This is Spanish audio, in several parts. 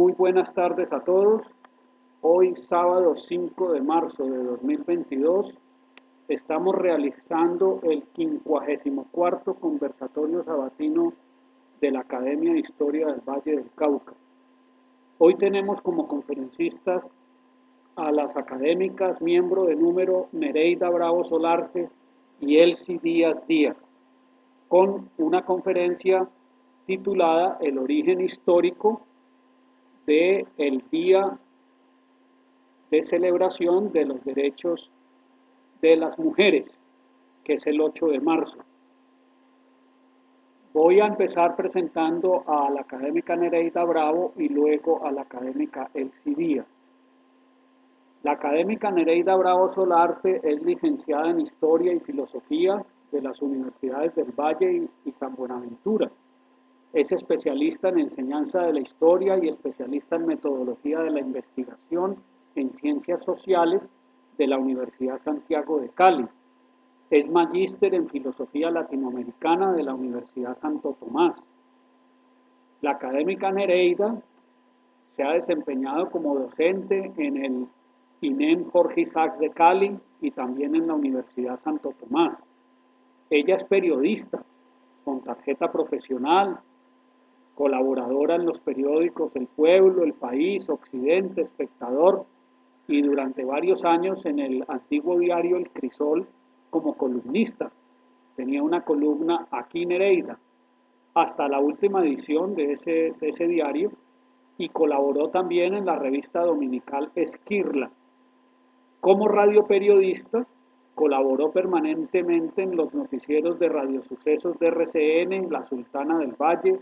Muy buenas tardes a todos. Hoy, sábado 5 de marzo de 2022, estamos realizando el 54º conversatorio sabatino de la Academia de Historia del Valle del Cauca. Hoy tenemos como conferencistas a las académicas miembro de número Nereida Bravo Solarte y Elsie Díaz Díaz, con una conferencia titulada El origen histórico del Día de Celebración de los Derechos de las Mujeres, que es el 8 de marzo. Voy a empezar presentando a la académica Nereida Bravo y luego a la académica Elsie Díaz. La académica Nereida Bravo Solarte es licenciada en Historia y Filosofía de las Universidades del Valle y San Buenaventura. Es especialista en enseñanza de la historia y especialista en metodología de la investigación en ciencias sociales de la Universidad Santiago de Cali. Es magíster en filosofía latinoamericana de la Universidad Santo Tomás. La académica Nereida se ha desempeñado como docente en el INEM Jorge Isaacs de Cali y también en la Universidad Santo Tomás. Ella es periodista con tarjeta profesional, colaboradora en los periódicos El Pueblo, El País, Occidente, Espectador y durante varios años en el antiguo diario El Crisol como columnista. Tenía una columna Aquí Nereida hasta la última edición de ese diario y colaboró también en la revista dominical Esquirla. Como radioperiodista, colaboró permanentemente en los noticieros de Radio Sucesos de RCN, La Sultana del Valle,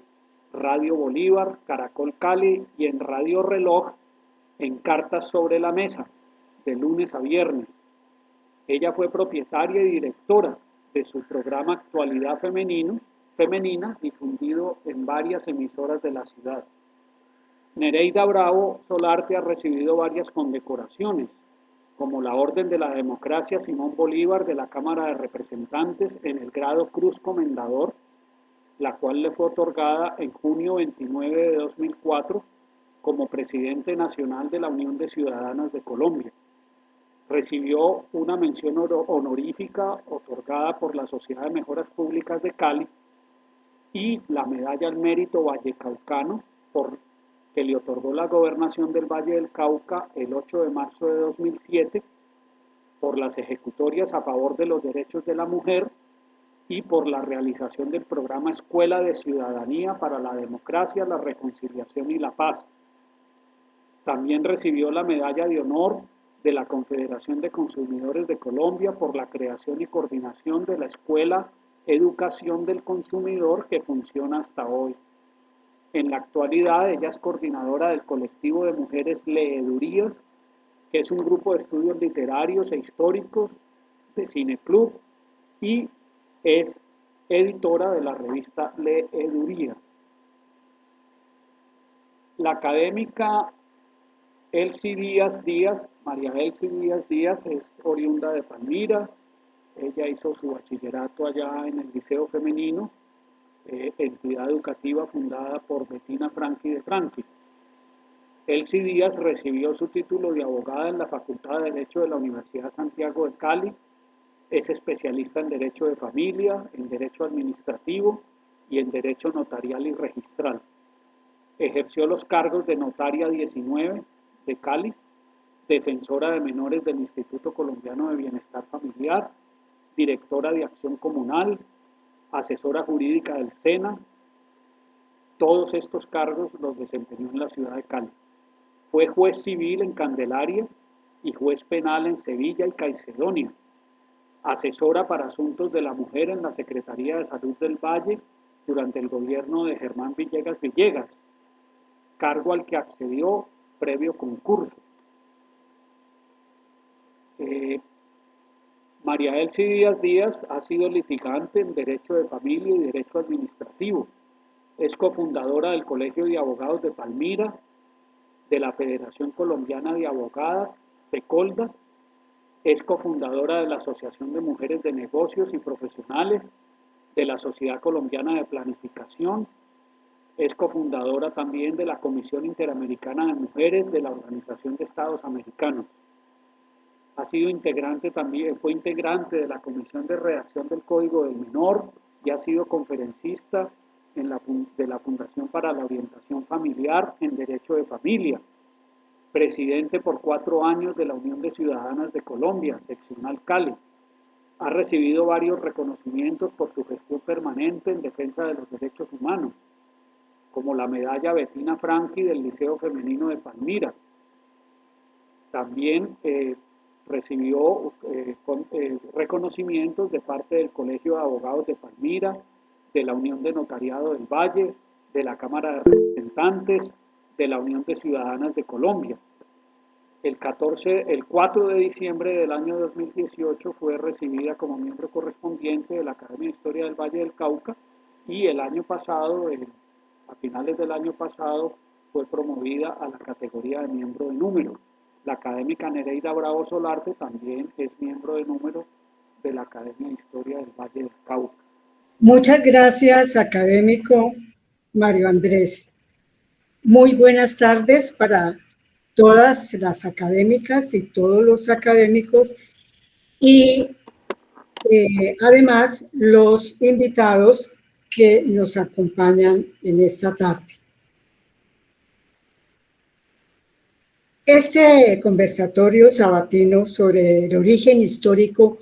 Radio Bolívar, Caracol Cali y en Radio Reloj en Cartas sobre la Mesa, de lunes a viernes. Ella fue propietaria y directora de su programa Actualidad Femenina, difundido en varias emisoras de la ciudad. Nereida Bravo Solarte ha recibido varias condecoraciones, como la Orden de la Democracia Simón Bolívar de la Cámara de Representantes en el grado Cruz Comendador, la cual le fue otorgada en junio 29 de 2004 como presidente nacional de la Unión de Ciudadanas de Colombia. Recibió una mención honorífica otorgada por la Sociedad de Mejoras Públicas de Cali y la Medalla al Mérito Vallecaucano que le otorgó la Gobernación del Valle del Cauca el 8 de marzo de 2007 por las ejecutorias a favor de los derechos de la mujer y por la realización del programa Escuela de Ciudadanía para la Democracia, la Reconciliación y la Paz. También recibió la Medalla de Honor de la Confederación de Consumidores de Colombia por la creación y coordinación de la Escuela Educación del Consumidor que funciona hasta hoy. En la actualidad, ella es coordinadora del colectivo de mujeres Leedurías, que es un grupo de estudios literarios e históricos de Cineclub, y es editora de la revista Leedurías. La académica Elsie Díaz Díaz, María Elsie Díaz Díaz, es oriunda de Palmira. Ella hizo su bachillerato allá en el Liceo Femenino, entidad educativa fundada por Bettina Franqui de Franqui. Elsie Díaz recibió su título de abogada en la Facultad de Derecho de la Universidad Santiago de Cali. Es especialista en Derecho de Familia, en Derecho Administrativo y en Derecho Notarial y Registral. Ejerció los cargos de Notaria 19 de Cali, defensora de menores del Instituto Colombiano de Bienestar Familiar, directora de Acción Comunal, asesora jurídica del SENA. Todos estos cargos los desempeñó en la ciudad de Cali. Fue juez civil en Candelaria y juez penal en Sevilla y Caicedonia. Asesora para asuntos de la mujer en la Secretaría de Salud del Valle durante el gobierno de Germán Villegas Villegas, cargo al que accedió previo concurso. María Elsie Díaz Díaz ha sido litigante en Derecho de Familia y Derecho Administrativo. Es cofundadora del Colegio de Abogados de Palmira, de la Federación Colombiana de Abogadas, FECOLDA. Es cofundadora de la Asociación de Mujeres de Negocios y Profesionales, de la Sociedad Colombiana de Planificación, Es cofundadora también de la Comisión Interamericana de Mujeres de la Organización de Estados Americanos. Ha sido integrante también, fue integrante de la Comisión de Redacción del Código del Menor y ha sido conferencista de la Fundación para la Orientación Familiar en Derecho de Familia, presidente por 4 años de la Unión de Ciudadanas de Colombia, seccional Cali. Ha recibido varios reconocimientos por su gestión permanente en defensa de los derechos humanos, como la medalla Bettina Franchi del Liceo Femenino de Palmira. También recibió reconocimientos de parte del Colegio de Abogados de Palmira, de la Unión de Notariado del Valle, de la Cámara de Representantes, de la Unión de Ciudadanas de Colombia. El 4 de diciembre del año 2018 fue recibida como miembro correspondiente de la Academia de Historia del Valle del Cauca y el año pasado, a finales del año pasado, fue promovida a la categoría de miembro de número. La académica Nereida Bravo Solarte también es miembro de número de la Academia de Historia del Valle del Cauca. Muchas gracias, académico Mario Andrés. Muy buenas tardes para todas las académicas y todos los académicos y además los invitados que nos acompañan en esta tarde. Este conversatorio sabatino sobre el origen histórico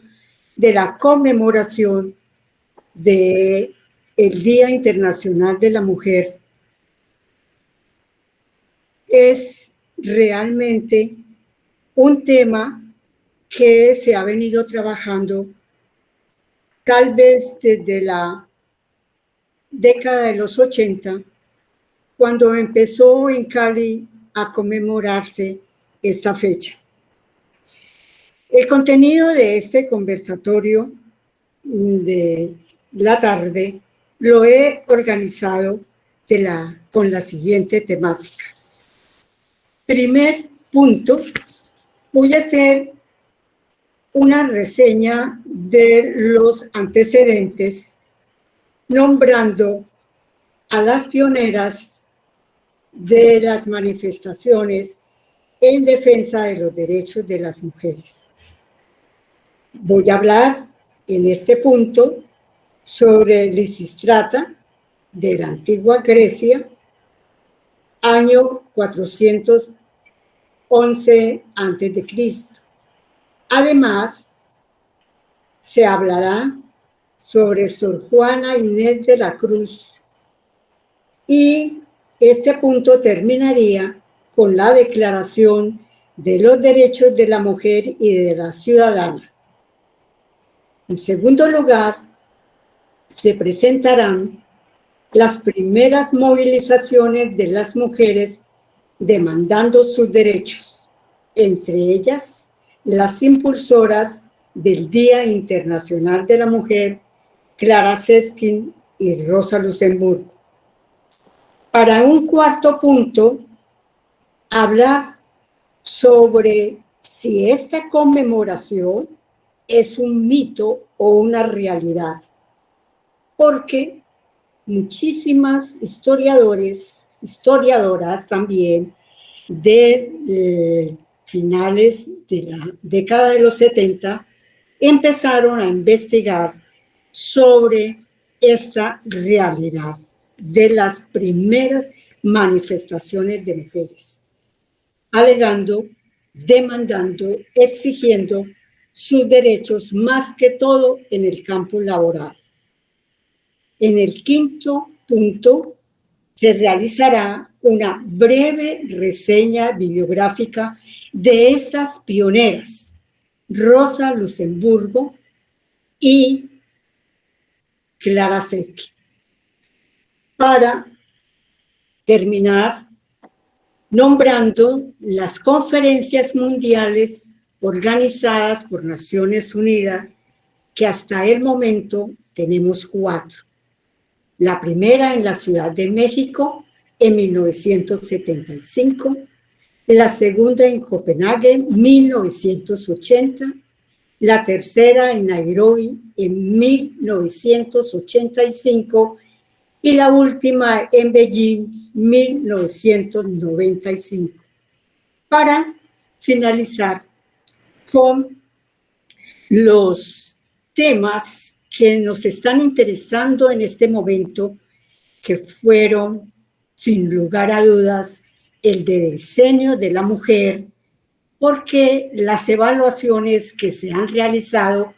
de la conmemoración del Día Internacional de la Mujer es realmente un tema que se ha venido trabajando tal vez desde la década de los 80, cuando empezó en Cali a conmemorarse esta fecha. El contenido de este conversatorio de la tarde lo he organizado con la siguiente temática. Primer punto, voy a hacer una reseña de los antecedentes, nombrando a las pioneras de las manifestaciones en defensa de los derechos de las mujeres. Voy a hablar en este punto sobre Lisístrata de la antigua Grecia, año 411 a.C. Además, se hablará sobre Sor Juana Inés de la Cruz y este punto terminaría con la Declaración de los Derechos de la Mujer y de la Ciudadana. En segundo lugar, se presentarán las primeras movilizaciones de las mujeres demandando sus derechos, entre ellas las impulsoras del Día Internacional de la Mujer, Clara Zetkin y Rosa Luxemburgo. Para un cuarto punto, hablar sobre si esta conmemoración es un mito o una realidad, porque muchísimas historiadoras también de finales de la década de los 70 empezaron a investigar sobre esta realidad de las primeras manifestaciones de mujeres, alegando, demandando, exigiendo sus derechos más que todo en el campo laboral. En el quinto punto se realizará una breve reseña bibliográfica de estas pioneras, Rosa Luxemburgo y Clara Zetkin. Para terminar, nombrando las conferencias mundiales organizadas por Naciones Unidas, que hasta el momento tenemos 4. La primera en la Ciudad de México en 1975, la segunda en Copenhague en 1980, la tercera en Nairobi en 1985 y la última en Beijing, 1995. Para finalizar con los temas que nos están interesando en este momento, que fueron, sin lugar a dudas, el de diseño de la mujer, porque las evaluaciones que se han realizado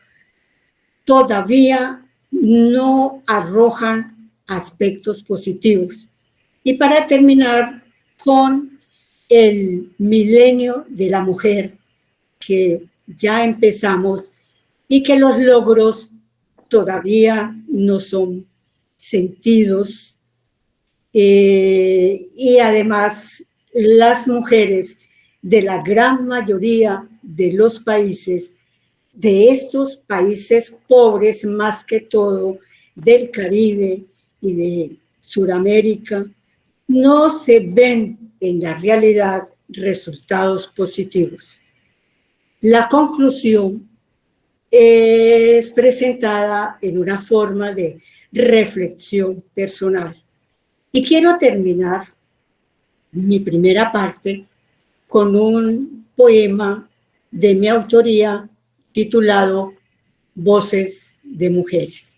todavía no arrojan aspectos positivos. Y para terminar con el milenio de la mujer, que ya empezamos y que los logros todavía no son sentidos, y además las mujeres de la gran mayoría de los países, de estos países pobres más que todo, del Caribe y de Sudamérica, no se ven en la realidad resultados positivos. La conclusión es presentada en una forma de reflexión personal. Y quiero terminar mi primera parte con un poema de mi autoría titulado Voces de Mujeres.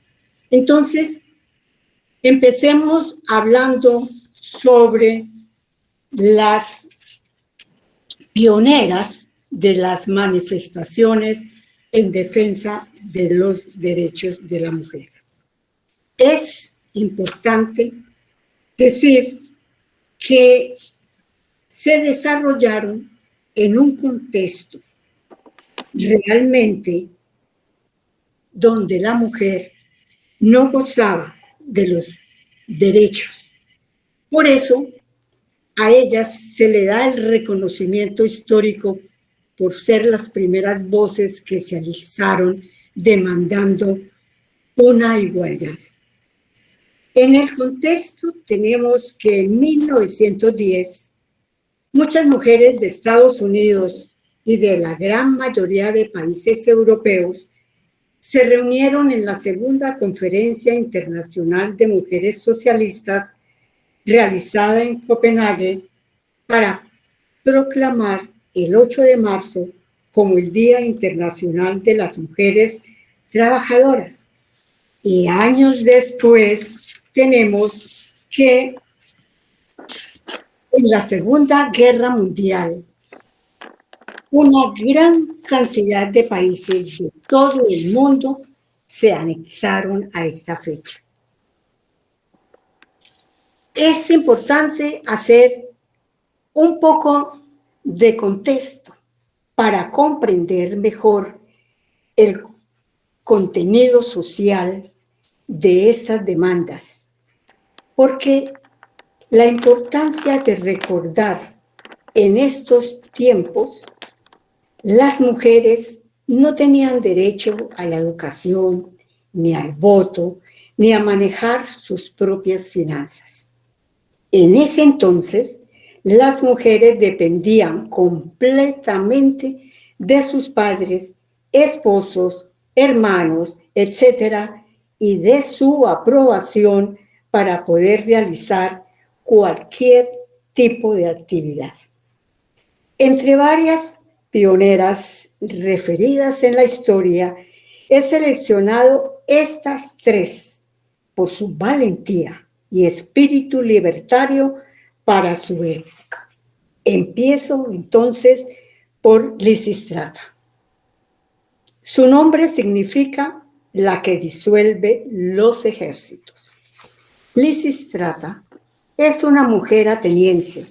Entonces, empecemos hablando sobre las pioneras de las manifestaciones en defensa de los derechos de la mujer. Es importante decir que se desarrollaron en un contexto realmente donde la mujer no gozaba de los derechos. Por eso, a ellas se le da el reconocimiento histórico por ser las primeras voces que se alzaron demandando una igualdad. En el contexto tenemos que en 1910 muchas mujeres de Estados Unidos y de la gran mayoría de países europeos se reunieron en la segunda Conferencia Internacional de Mujeres Socialistas realizada en Copenhague para proclamar el 8 de marzo como el Día Internacional de las Mujeres Trabajadoras. Y años después tenemos que en la Segunda Guerra Mundial una gran cantidad de países de todo el mundo se anexaron a esta fecha. Es importante hacer un poco de contexto para comprender mejor el contenido social de estas demandas, porque la importancia de recordar en estos tiempos, las mujeres no tenían derecho a la educación, ni al voto, ni a manejar sus propias finanzas. En ese entonces, las mujeres dependían completamente de sus padres, esposos, hermanos, etcétera, y de su aprobación para poder realizar cualquier tipo de actividad. Entre varias pioneras referidas en la historia, he seleccionado estas tres por su valentía y espíritu libertario para su época. Empiezo entonces por Lisístrata. Su nombre significa la que disuelve los ejércitos. Lisístrata es una mujer ateniense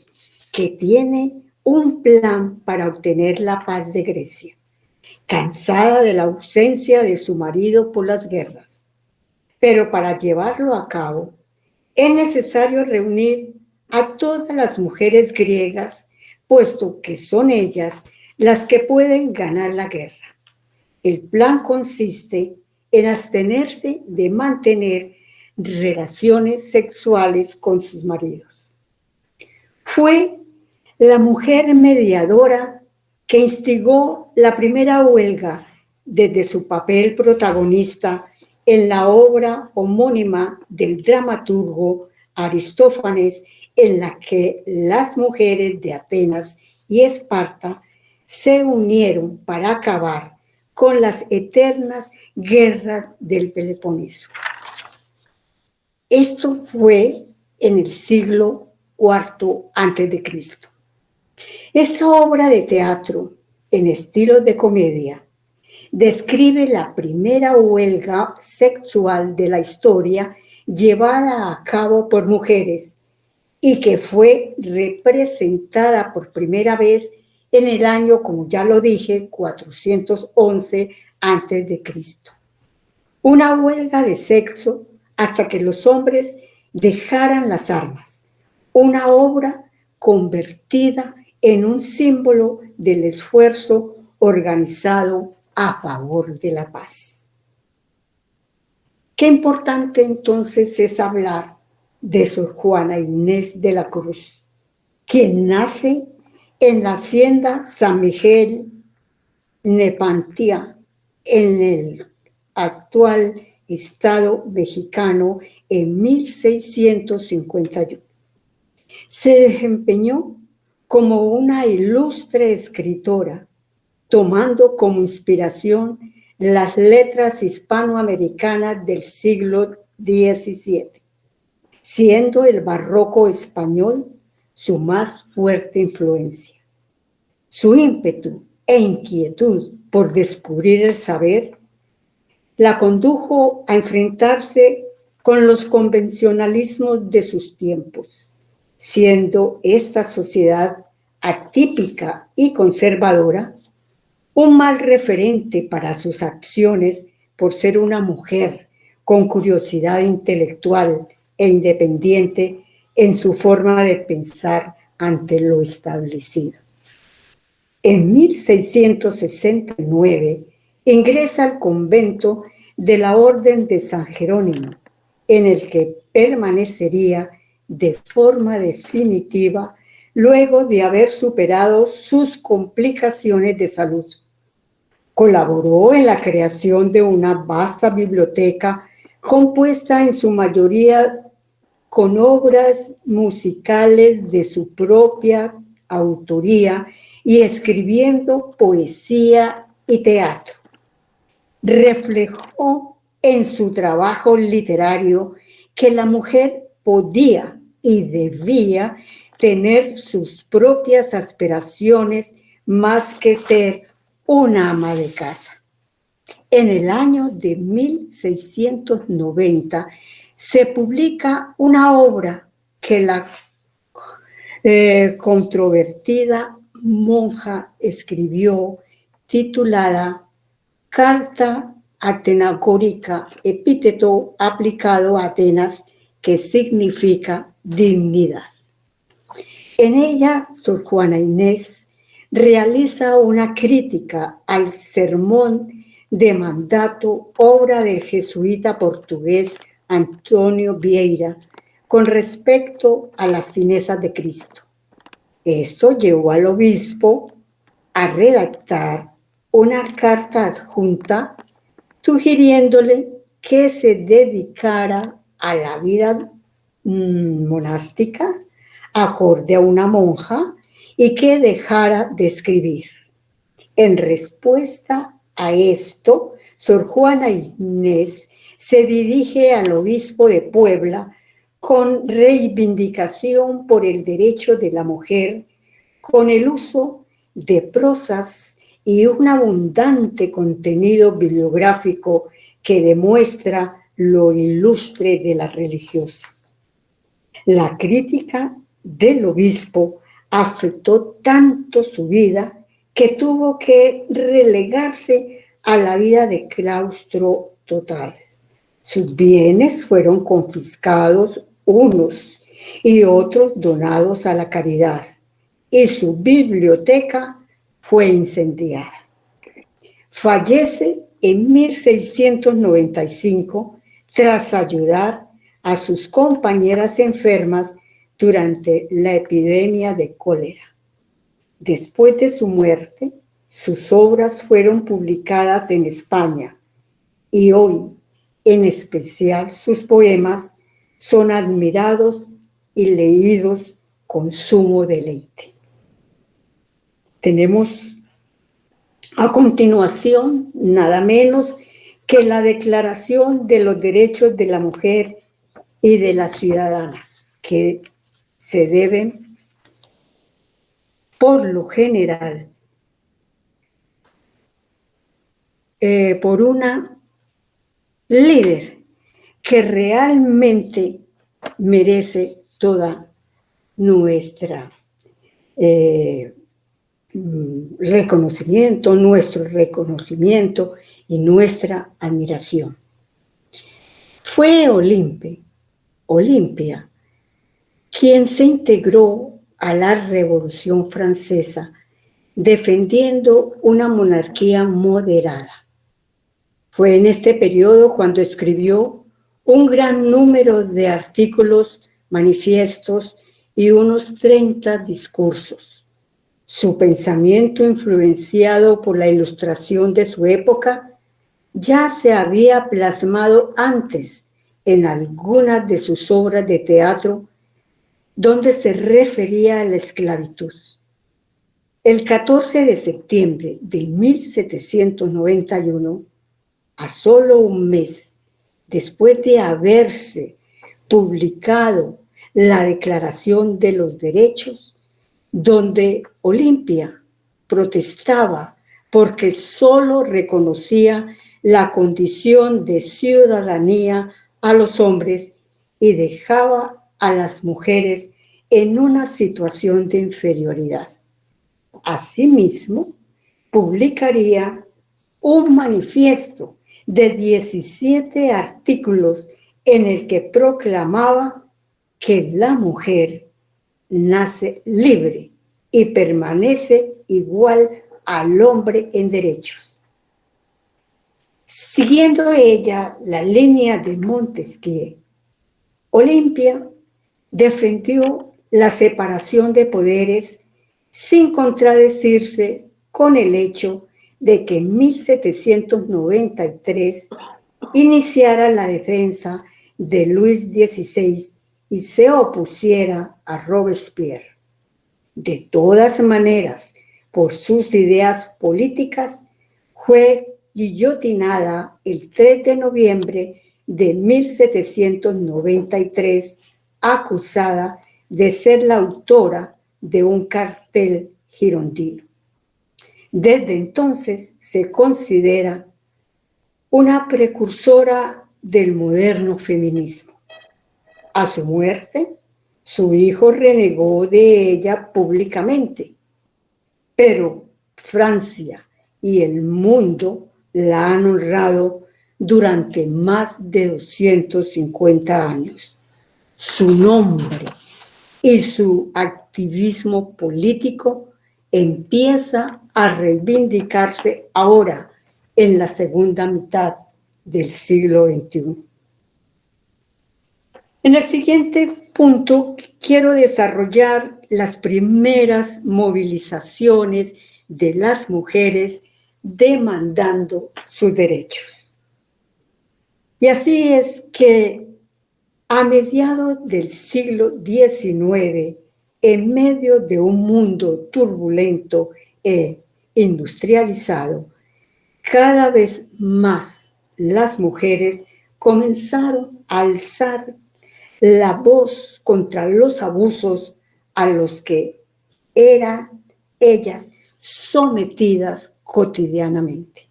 que tiene un plan para obtener la paz de Grecia, cansada de la ausencia de su marido por las guerras. Pero para llevarlo a cabo, es necesario reunir a todas las mujeres griegas, puesto que son ellas las que pueden ganar la guerra. El plan consiste en abstenerse de mantener relaciones sexuales con sus maridos. Fue la mujer mediadora que instigó la primera huelga desde su papel protagonista en la obra homónima del dramaturgo Aristófanes, en la que las mujeres de Atenas y Esparta se unieron para acabar con las eternas guerras del Peloponeso. Esto fue en el siglo IV a.C. Esta obra de teatro, en estilo de comedia, describe la primera huelga sexual de la historia llevada a cabo por mujeres y que fue representada por primera vez en el año, como ya lo dije, 411 a.C. Una huelga de sexo hasta que los hombres dejaran las armas. Una obra convertida en un símbolo del esfuerzo organizado a favor de la paz. Qué importante entonces es hablar de Sor Juana Inés de la Cruz, quien nace en la hacienda San Miguel Nepantía, en el actual estado mexicano, en 1651. Se desempeñó como una ilustre escritora, tomando como inspiración las letras hispanoamericanas del siglo XVII, siendo el barroco español su más fuerte influencia. Su ímpetu e inquietud por descubrir el saber la condujo a enfrentarse con los convencionalismos de sus tiempos, siendo esta sociedad atípica y conservadora un mal referente para sus acciones por ser una mujer con curiosidad intelectual e independiente en su forma de pensar ante lo establecido. En 1669 ingresa al convento de la Orden de San Jerónimo, en el que permanecería de forma definitiva luego de haber superado sus complicaciones de salud. Colaboró en la creación de una vasta biblioteca compuesta en su mayoría con obras musicales de su propia autoría y escribiendo poesía y teatro. Reflejó en su trabajo literario que la mujer podía y debía tener sus propias aspiraciones más que ser una ama de casa. En el año de 1690 se publica una obra que la controvertida monja escribió, titulada Carta Atenagórica, epíteto aplicado a Atenas, que significa dignidad. En ella, Sor Juana Inés realiza una crítica al sermón de mandato, obra del jesuita portugués Antonio Vieira, con respecto a la fineza de Cristo. Esto llevó al obispo a redactar una carta adjunta sugiriéndole que se dedicara a la vida monástica acorde a una monja y que dejara de escribir. En respuesta a esto, Sor Juana Inés se dirige al obispo de Puebla con reivindicación por el derecho de la mujer, con el uso de prosas y un abundante contenido bibliográfico que demuestra lo ilustre de la religiosa. La crítica del obispo afectó tanto su vida que tuvo que relegarse a la vida de claustro total. Sus bienes fueron confiscados, unos y otros donados a la caridad, y su biblioteca fue incendiada. Fallece en 1695 tras ayudar a sus compañeras enfermas durante la epidemia de cólera. Después de su muerte, sus obras fueron publicadas en España y hoy en especial sus poemas, son admirados y leídos con sumo deleite. Tenemos a continuación nada menos que la Declaración de los Derechos de la Mujer y de la Ciudadana, que se deben, por lo general, por una líder que realmente merece toda nuestra reconocimiento, nuestro reconocimiento y nuestra admiración. Fue Olimpia quien se integró a la Revolución Francesa defendiendo una monarquía moderada. Fue en este periodo cuando escribió un gran número de artículos, manifiestos y unos 30 discursos. Su pensamiento, influenciado por la Ilustración de su época, ya se había plasmado antes en algunas de sus obras de teatro, donde se refería a la esclavitud. El 14 de septiembre de 1791, a solo un mes después de haberse publicado la Declaración de los Derechos, donde Olimpia protestaba porque solo reconocía la condición de ciudadanía a los hombres y dejaba a las mujeres en una situación de inferioridad. Asimismo, publicaría un manifiesto de 17 artículos en el que proclamaba que la mujer nace libre y permanece igual al hombre en derechos. Siguiendo ella la línea de Montesquieu, Olimpia defendió la separación de poderes sin contradecirse con el hecho de que en 1793 iniciara la defensa de Luis XVI y se opusiera a Robespierre. De todas maneras, por sus ideas políticas, fue guillotinada el 3 de noviembre de 1793, acusada de ser la autora de un cartel girondino. Desde entonces se considera una precursora del moderno feminismo. A su muerte, su hijo renegó de ella públicamente, pero Francia y el mundo la han honrado durante más de 250 años. Su nombre y su activismo político empieza a reivindicarse ahora en la segunda mitad del siglo XXI. En el siguiente punto quiero desarrollar las primeras movilizaciones de las mujeres demandando sus derechos. Y así es que a mediados del siglo XIX, en medio de un mundo turbulento e industrializado, cada vez más las mujeres comenzaron a alzar la voz contra los abusos a los que eran ellas sometidas cotidianamente.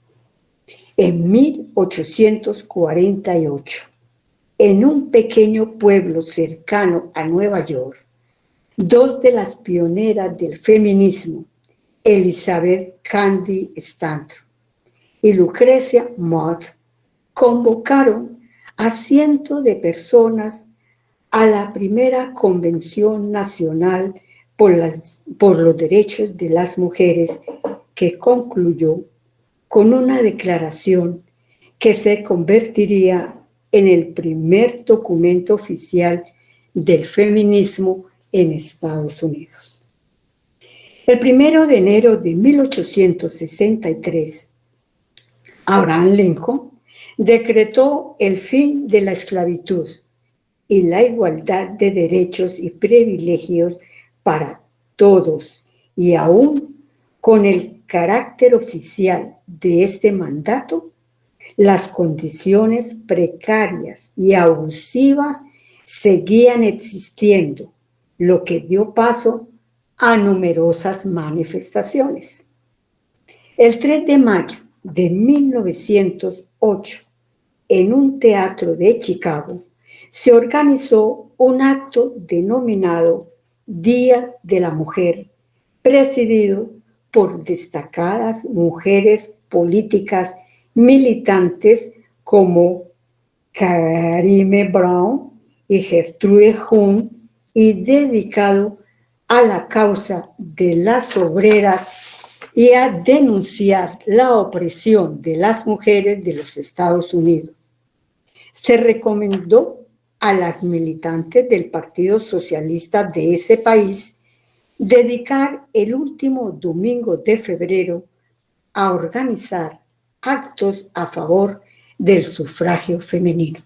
En 1848, en un pequeño pueblo cercano a Nueva York, dos de las pioneras del feminismo, Elizabeth Cady Stanton y Lucrecia Mott, convocaron a cientos de personas a la primera Convención Nacional por los Derechos de las Mujeres, que concluyó con una declaración que se convertiría en el primer documento oficial del feminismo en Estados Unidos. El 1 de enero de 1863, Abraham Lincoln decretó el fin de la esclavitud y la igualdad de derechos y privilegios para todos, y aún con el carácter oficial de este mandato, las condiciones precarias y abusivas seguían existiendo, lo que dio paso a numerosas manifestaciones. El 3 de mayo de 1908, en un teatro de Chicago, se organizó un acto denominado Día de la Mujer, presidido por destacadas mujeres políticas militantes como Karine Brown y Gertrude Huhn, y dedicado a la causa de las obreras y a denunciar la opresión de las mujeres de los Estados Unidos. Se recomendó a las militantes del Partido Socialista de ese país dedicar el último domingo de febrero a organizar actos a favor del sufragio femenino.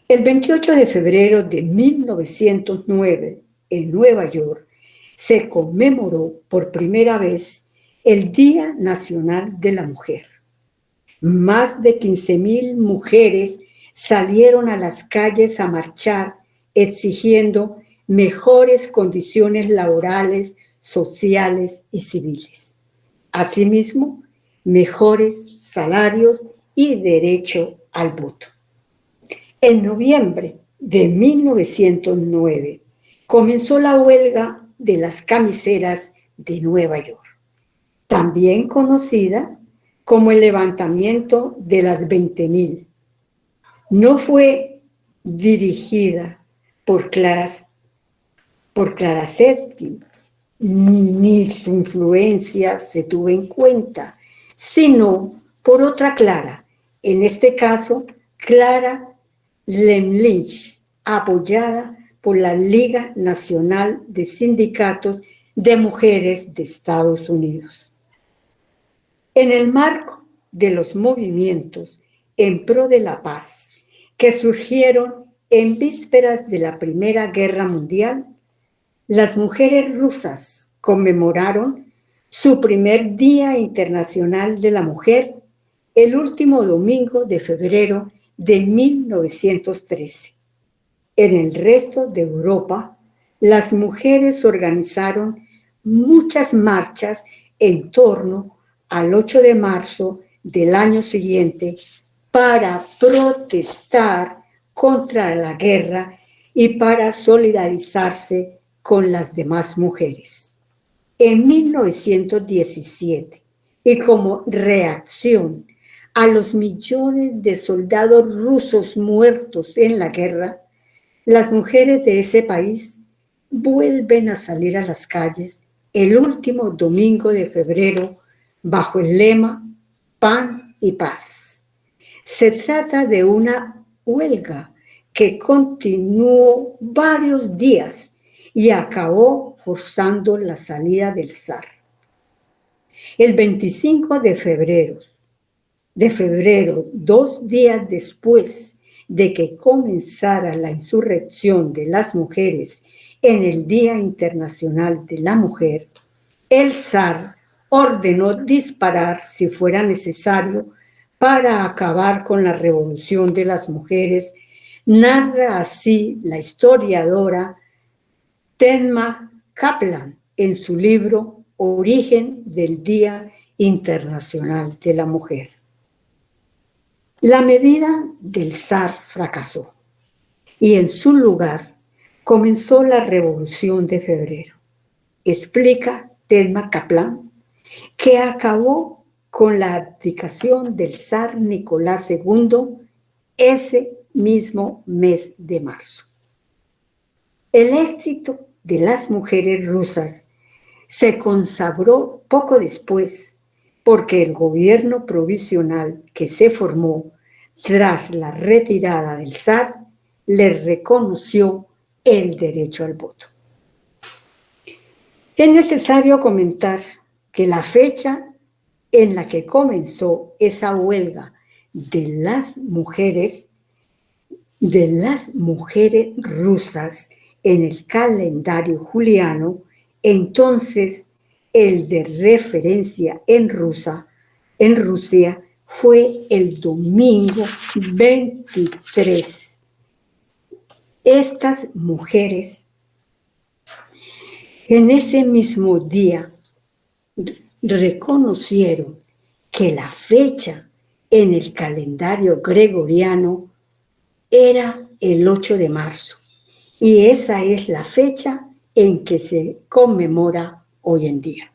El 28 de febrero de 1909, en Nueva York, se conmemoró por primera vez el Día Nacional de la Mujer. Más de 15,000 mujeres salieron a las calles a marchar exigiendo mejores condiciones laborales, sociales y civiles. Asimismo, mejores salarios y derecho al voto. En noviembre de 1909 comenzó la huelga de las camiseras de Nueva York, también conocida como el levantamiento de las 20,000. No fue dirigida por Clara Zetkin, ni su influencia se tuvo en cuenta, sino por otra Clara, en este caso Clara Lemlich, apoyada por la Liga Nacional de Sindicatos de Mujeres de Estados Unidos. En el marco de los movimientos en pro de la paz que surgieron en vísperas de la Primera Guerra Mundial, las mujeres rusas conmemoraron su primer Día Internacional de la Mujer el último domingo de febrero de 1913. En el resto de Europa, las mujeres organizaron muchas marchas en torno al 8 de marzo del año siguiente para protestar contra la guerra y para solidarizarse con las demás mujeres. En 1917, y como reacción a los millones de soldados rusos muertos en la guerra, las mujeres de ese país vuelven a salir a las calles el último domingo de febrero bajo el lema Pan y Paz. Se trata de una huelga que continuó varios días y acabó forzando la salida del zar. El 25 de febrero, 2 días después de que comenzara la insurrección de las mujeres en el Día Internacional de la Mujer, el zar ordenó disparar si fuera necesario para acabar con la revolución de las mujeres. Narra así la historiadora Tenma Kaplan en su libro Origen del Día Internacional de la Mujer. La medida del zar fracasó y en su lugar comenzó la Revolución de Febrero. Explica Tenma Kaplan que acabó con la abdicación del zar Nicolás II ese mismo mes de marzo. El éxito de las mujeres rusas se consagró poco después porque el gobierno provisional que se formó tras la retirada del zar le reconoció el derecho al voto. Es necesario comentar que la fecha en la que comenzó esa huelga de las mujeres rusas en el calendario juliano, entonces el de referencia en Rusia fue el domingo 23. Estas mujeres en ese mismo día reconocieron que la fecha en el calendario gregoriano era el 8 de marzo y esa es la fecha en que se conmemora hoy en día.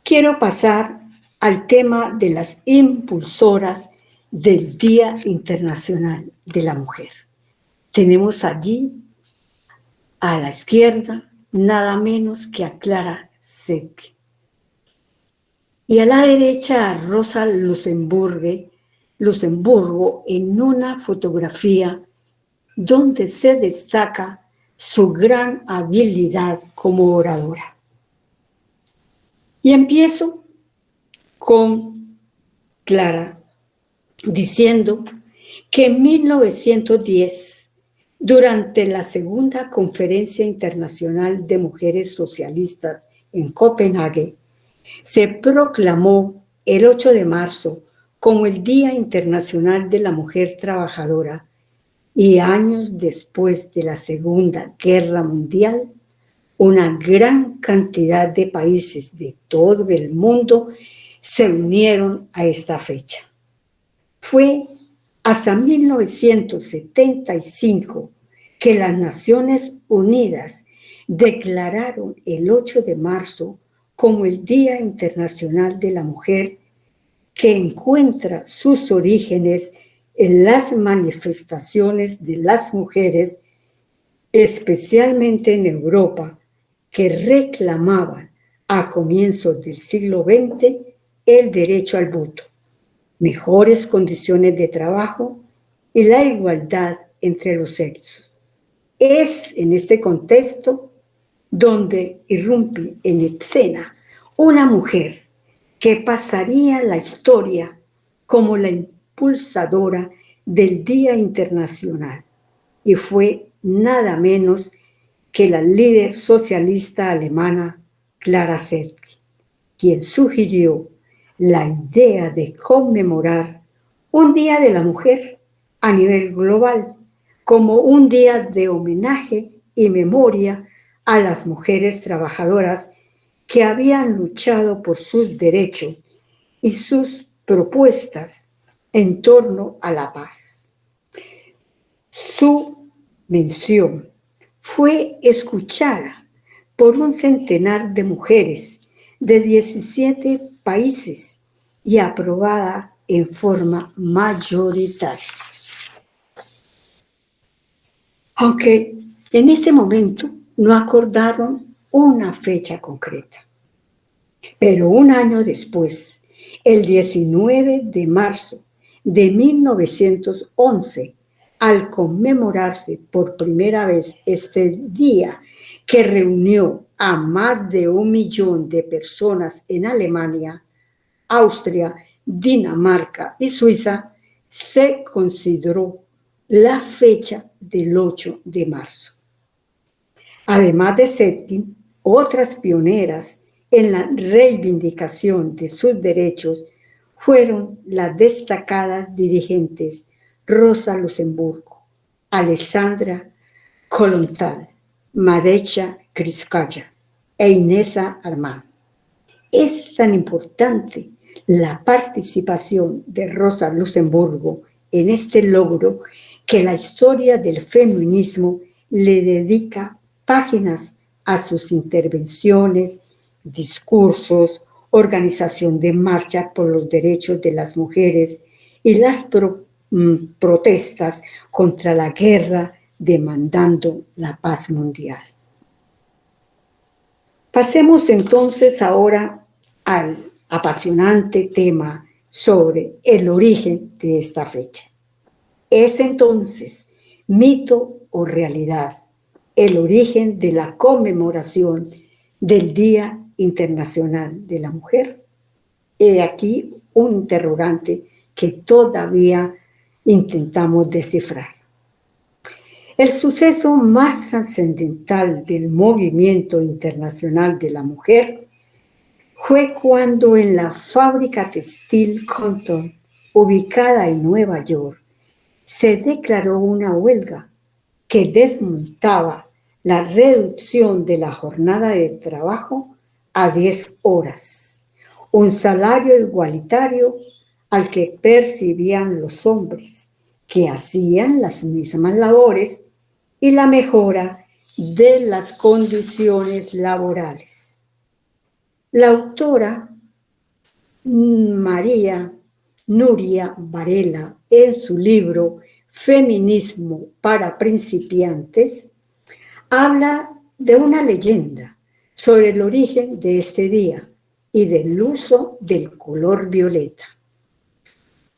Quiero pasar al tema de las impulsoras del Día Internacional de la Mujer. Tenemos allí a la izquierda nada menos que a Clara Zetkin y a la derecha a Rosa Luxemburgo en una fotografía donde se destaca su gran habilidad como oradora. Y empiezo con Clara diciendo que en 1910, durante la Segunda Conferencia Internacional de Mujeres Socialistas en Copenhague, se proclamó el 8 de marzo como el Día Internacional de la Mujer Trabajadora y años después de la Segunda Guerra Mundial, una gran cantidad de países de todo el mundo se unieron a esta fecha. Fue hasta 1975 que las Naciones Unidas declararon el 8 de marzo como el Día Internacional de la Mujer, que encuentra sus orígenes en las manifestaciones de las mujeres, especialmente en Europa, que reclamaban a comienzos del siglo XX el derecho al voto, mejores condiciones de trabajo y la igualdad entre los sexos. Es en este contexto donde irrumpe en escena una mujer que pasaría la historia como la impulsadora del Día Internacional y fue nada menos que la líder socialista alemana Clara Zetkin, quien sugirió la idea de conmemorar un Día de la Mujer a nivel global como un día de homenaje y memoria a las mujeres trabajadoras que habían luchado por sus derechos y sus propuestas en torno a la paz. Su mención fue escuchada por un centenar de mujeres de 17 países y aprobada en forma mayoritaria. Aunque en ese momento no acordaron una fecha concreta. Pero un año después, el 19 de marzo de 1911, al conmemorarse por primera vez este día que reunió a más de 1 millón de personas en Alemania, Austria, Dinamarca y Suiza, se consideró la fecha del 8 de marzo. Además de Zetkin, otras pioneras en la reivindicación de sus derechos fueron las destacadas dirigentes Rosa Luxemburgo, Alexandra Kollontai, Madecha Krivskaya e Inesa Arman. Es tan importante la participación de Rosa Luxemburgo en este logro que la historia del feminismo le dedica páginas a sus intervenciones, discursos, organización de marcha por los derechos de las mujeres y las protestas contra la guerra demandando la paz mundial. Pasemos entonces ahora al apasionante tema sobre el origen de esta fecha. ¿Es entonces mito o realidad el origen de la conmemoración del Día Internacional de la Mujer? He aquí un interrogante que todavía intentamos descifrar. El suceso más trascendental del movimiento internacional de la mujer fue cuando en la fábrica textil Compton, ubicada en Nueva York, se declaró una huelga que desmontaba la reducción de la jornada de trabajo a 10 horas, un salario igualitario al que percibían los hombres que hacían las mismas labores y la mejora de las condiciones laborales. La autora María Nuria Varela, en su libro Feminismo para principiantes, habla de una leyenda sobre el origen de este día y del uso del color violeta.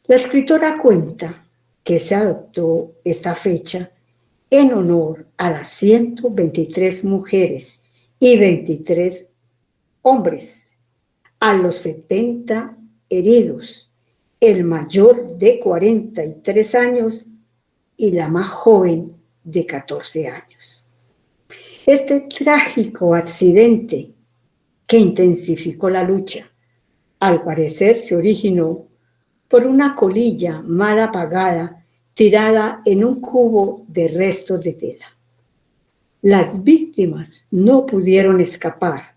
La escritora cuenta que se adoptó esta fecha en honor a las 123 mujeres y 23 hombres, a los 70 heridos, el mayor de 43 años y la más joven de 14 años. Este trágico accidente que intensificó la lucha, al parecer se originó por una colilla mal apagada tirada en un cubo de restos de tela. Las víctimas no pudieron escapar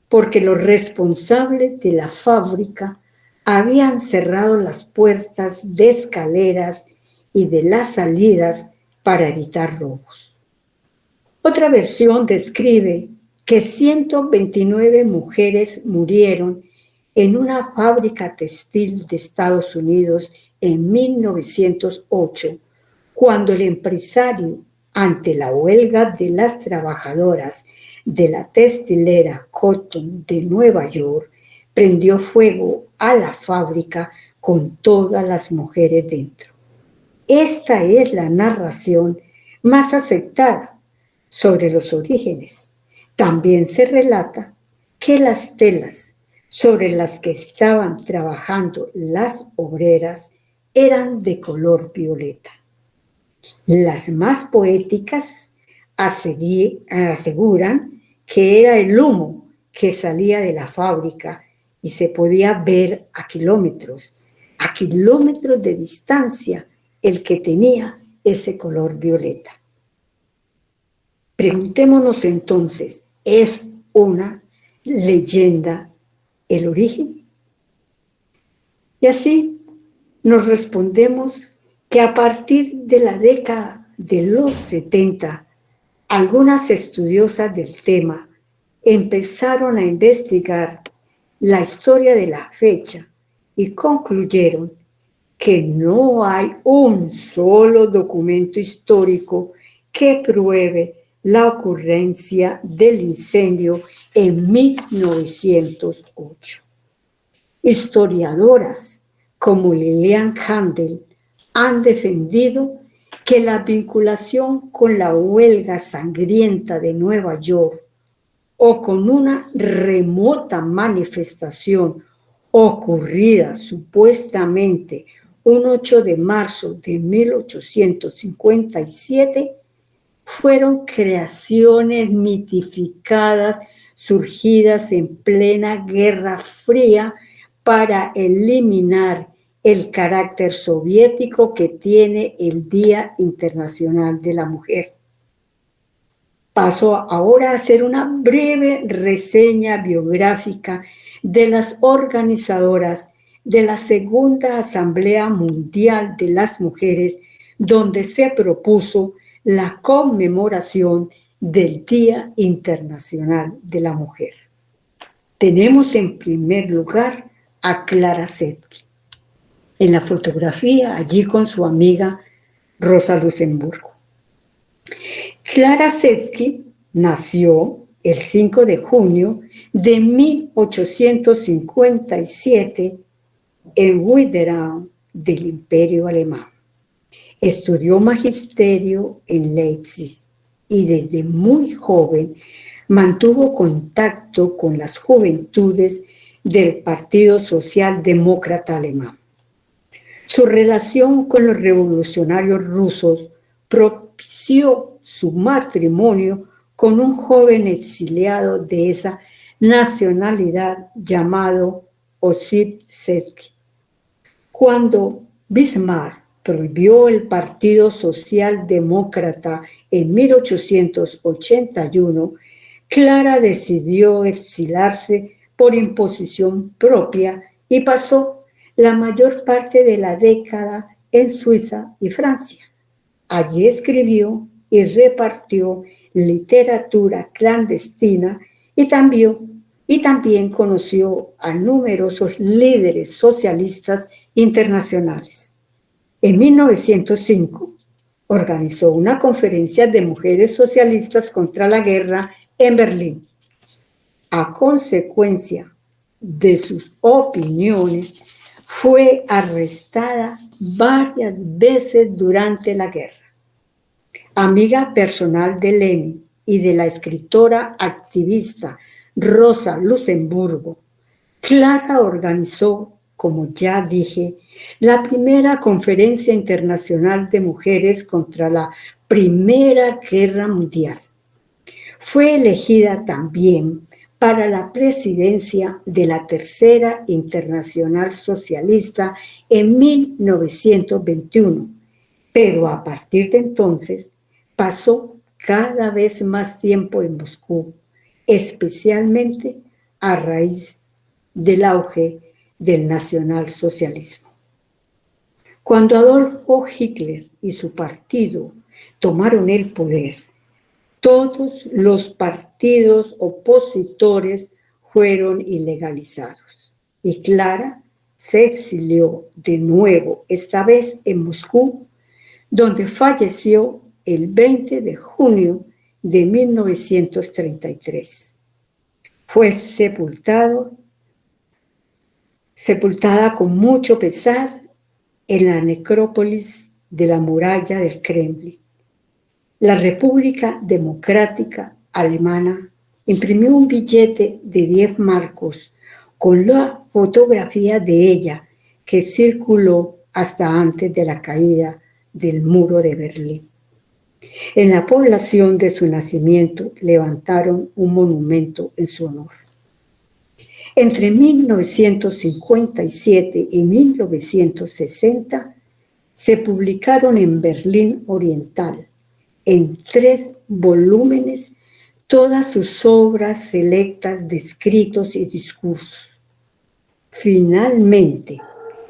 porque los responsables de la fábrica habían cerrado las puertas de escaleras y de las salidas para evitar robos. Otra versión describe que 129 mujeres murieron en una fábrica textil de Estados Unidos en 1908, cuando el empresario, ante la huelga de las trabajadoras de la textilera Cotton de Nueva York, prendió fuego a la fábrica con todas las mujeres dentro. Esta es la narración más aceptada sobre los orígenes. También se relata que las telas sobre las que estaban trabajando las obreras eran de color violeta. Las más poéticas aseguran que era el humo que salía de la fábrica y se podía ver a kilómetros de distancia, el que tenía ese color violeta. Preguntémonos entonces, ¿es una leyenda el origen? Y así nos respondemos que a partir de la década de los 70, algunas estudiosas del tema empezaron a investigar la historia de la fecha y concluyeron que no hay un solo documento histórico que pruebe la ocurrencia del incendio en 1908. Historiadoras como Lilian Handel han defendido que la vinculación con la huelga sangrienta de Nueva York o con una remota manifestación ocurrida supuestamente un 8 de marzo de 1857 fueron creaciones mitificadas surgidas en plena Guerra Fría para eliminar el carácter soviético que tiene el Día Internacional de la Mujer. Paso ahora a hacer una breve reseña biográfica de las organizadoras de la Segunda Asamblea Mundial de las Mujeres, donde se propuso la conmemoración del Día Internacional de la Mujer. Tenemos en primer lugar a Clara Zetkin, en la fotografía allí con su amiga Rosa Luxemburgo. Clara Zetkin nació el 5 de junio de 1857 en Wittau del Imperio Alemán. Estudió magisterio en Leipzig y desde muy joven mantuvo contacto con las juventudes del Partido Socialdemócrata Alemán. Su relación con los revolucionarios rusos propició su matrimonio con un joven exiliado de esa nacionalidad llamado Osip Setkin. Cuando Bismarck prohibió el Partido Socialdemócrata en 1881, Clara decidió exilarse por imposición propia y pasó la mayor parte de la década en Suiza y Francia. Allí escribió y repartió literatura clandestina y también conoció a numerosos líderes socialistas internacionales. En 1905 organizó una conferencia de mujeres socialistas contra la guerra en Berlín. A consecuencia de sus opiniones, fue arrestada varias veces durante la guerra. Amiga personal de Lenin y de la escritora activista Rosa Luxemburgo, Clara organizó, como ya dije, la primera conferencia internacional de mujeres contra la Primera Guerra Mundial. Fue elegida también para la presidencia de la Tercera Internacional Socialista en 1921, pero a partir de entonces pasó cada vez más tiempo en Moscú, especialmente a raíz del auge del nacionalsocialismo. Cuando Adolfo Hitler y su partido tomaron el poder, todos los partidos opositores fueron ilegalizados y Clara se exilió de nuevo, esta vez en Moscú, donde falleció el 20 de junio de 1933. Fue sepultada con mucho pesar en la necrópolis de la muralla del Kremlin. La República Democrática Alemana imprimió un billete de 10 marcos con la fotografía de ella que circuló hasta antes de la caída del muro de Berlín. En la población de su nacimiento levantaron un monumento en su honor. Entre 1957 y 1960 se publicaron en Berlín Oriental, en 3 volúmenes, todas sus obras selectas de escritos y discursos. Finalmente,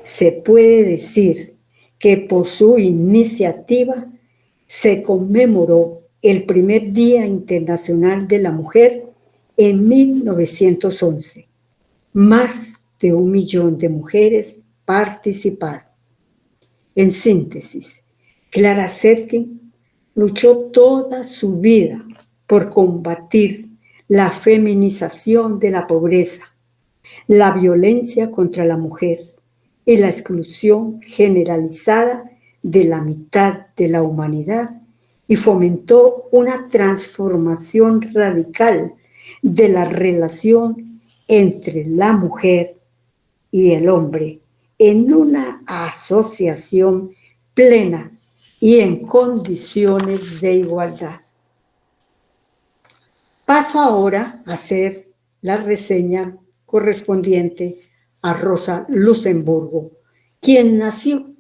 se puede decir que por su iniciativa se conmemoró el primer Día Internacional de la Mujer en 1911. Más de 1 millón de mujeres participaron. En síntesis, Clara Zetkin luchó toda su vida por combatir la feminización de la pobreza, la violencia contra la mujer y la exclusión generalizada de la mitad de la humanidad, y fomentó una transformación radical de la relación entre la mujer y el hombre en una asociación plena y en condiciones de igualdad. Paso ahora a hacer la reseña correspondiente a Rosa Luxemburgo, quien nació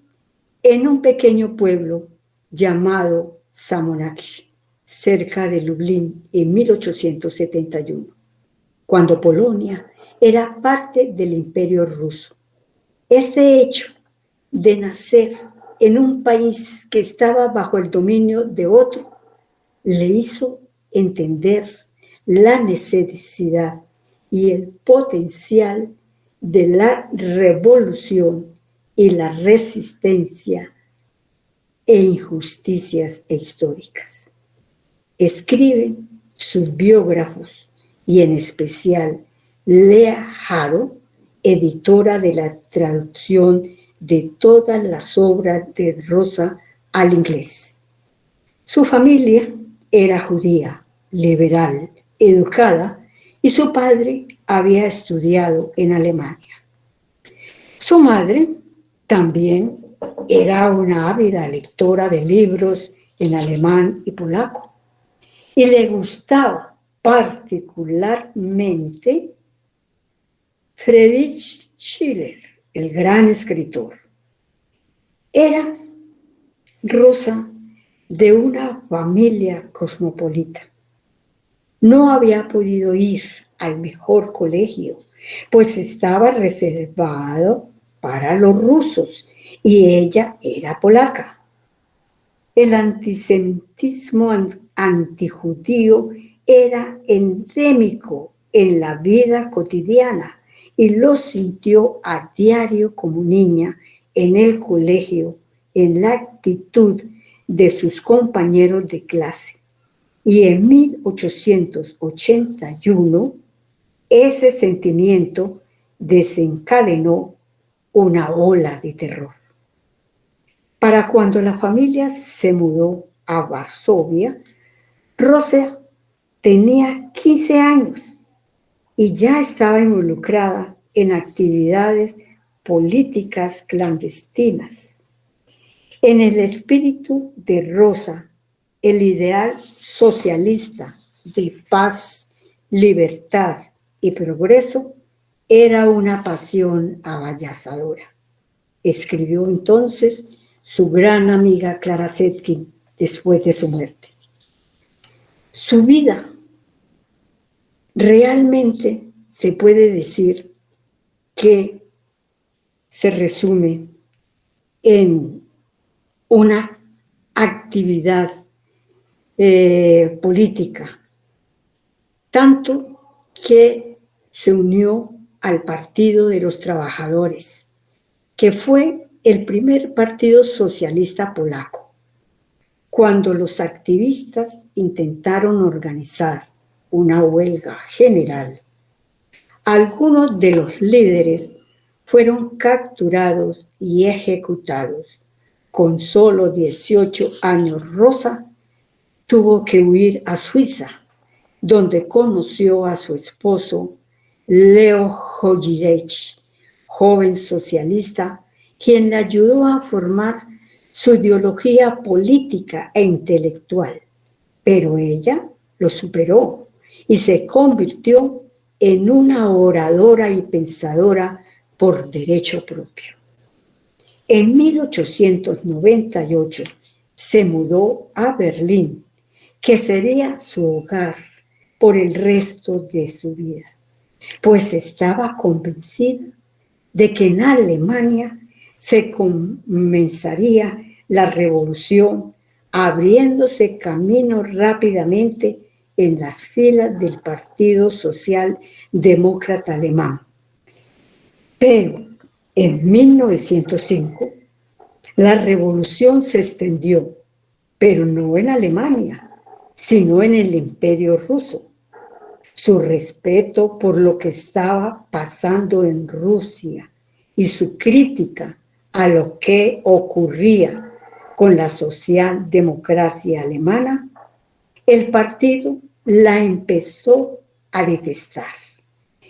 en un pequeño pueblo llamado Samonaki, cerca de Lublin, en 1871, cuando Polonia era parte del Imperio Ruso. Este hecho de nacer en un país que estaba bajo el dominio de otro le hizo entender la necesidad y el potencial de la revolución y la resistencia e injusticias históricas. Escriben sus biógrafos y en especial Lea Haro, editora de la traducción de todas las obras de Rosa al inglés. Su familia era judía, liberal, educada, y su padre había estudiado en Alemania. Su madre también era una ávida lectora de libros en alemán y polaco y le gustaba particularmente Friedrich Schiller, el gran escritor. Era Rosa de una familia cosmopolita. No había podido ir al mejor colegio, pues estaba reservado para los rusos y ella era polaca. El antisemitismo antijudío era endémico en la vida cotidiana y lo sintió a diario como niña en el colegio, en la actitud de sus compañeros de clase. Y en 1881, ese sentimiento desencadenó una ola de terror. Para cuando la familia se mudó a Varsovia, Rosa tenía 15 años y ya estaba involucrada en actividades políticas clandestinas. En el espíritu de Rosa, el ideal socialista de paz, libertad y progreso era una pasión avasalladora. Escribió entonces su gran amiga Clara Zetkin después de su muerte. Su vida realmente se puede decir que se resume en una actividad política, tanto que se unió al Partido de los Trabajadores, que fue el primer partido socialista polaco. Cuando los activistas intentaron organizar una huelga general, algunos de los líderes fueron capturados y ejecutados. Con solo 18 años, Rosa tuvo que huir a Suiza, donde conoció a su esposo Leo Hojirech, joven socialista, quien le ayudó a formar su ideología política e intelectual. Pero ella lo superó y se convirtió en una oradora y pensadora por derecho propio. En 1898 se mudó a Berlín, que sería su hogar por el resto de su vida, pues estaba convencida de que en Alemania se comenzaría la revolución, abriéndose camino rápidamente en las filas del Partido Socialdemócrata Alemán. Pero en 1905 la revolución se extendió, pero no en Alemania, sino en el Imperio Ruso. Su respeto por lo que estaba pasando en Rusia y su crítica a lo que ocurría con la socialdemocracia alemana, el partido la empezó a detestar.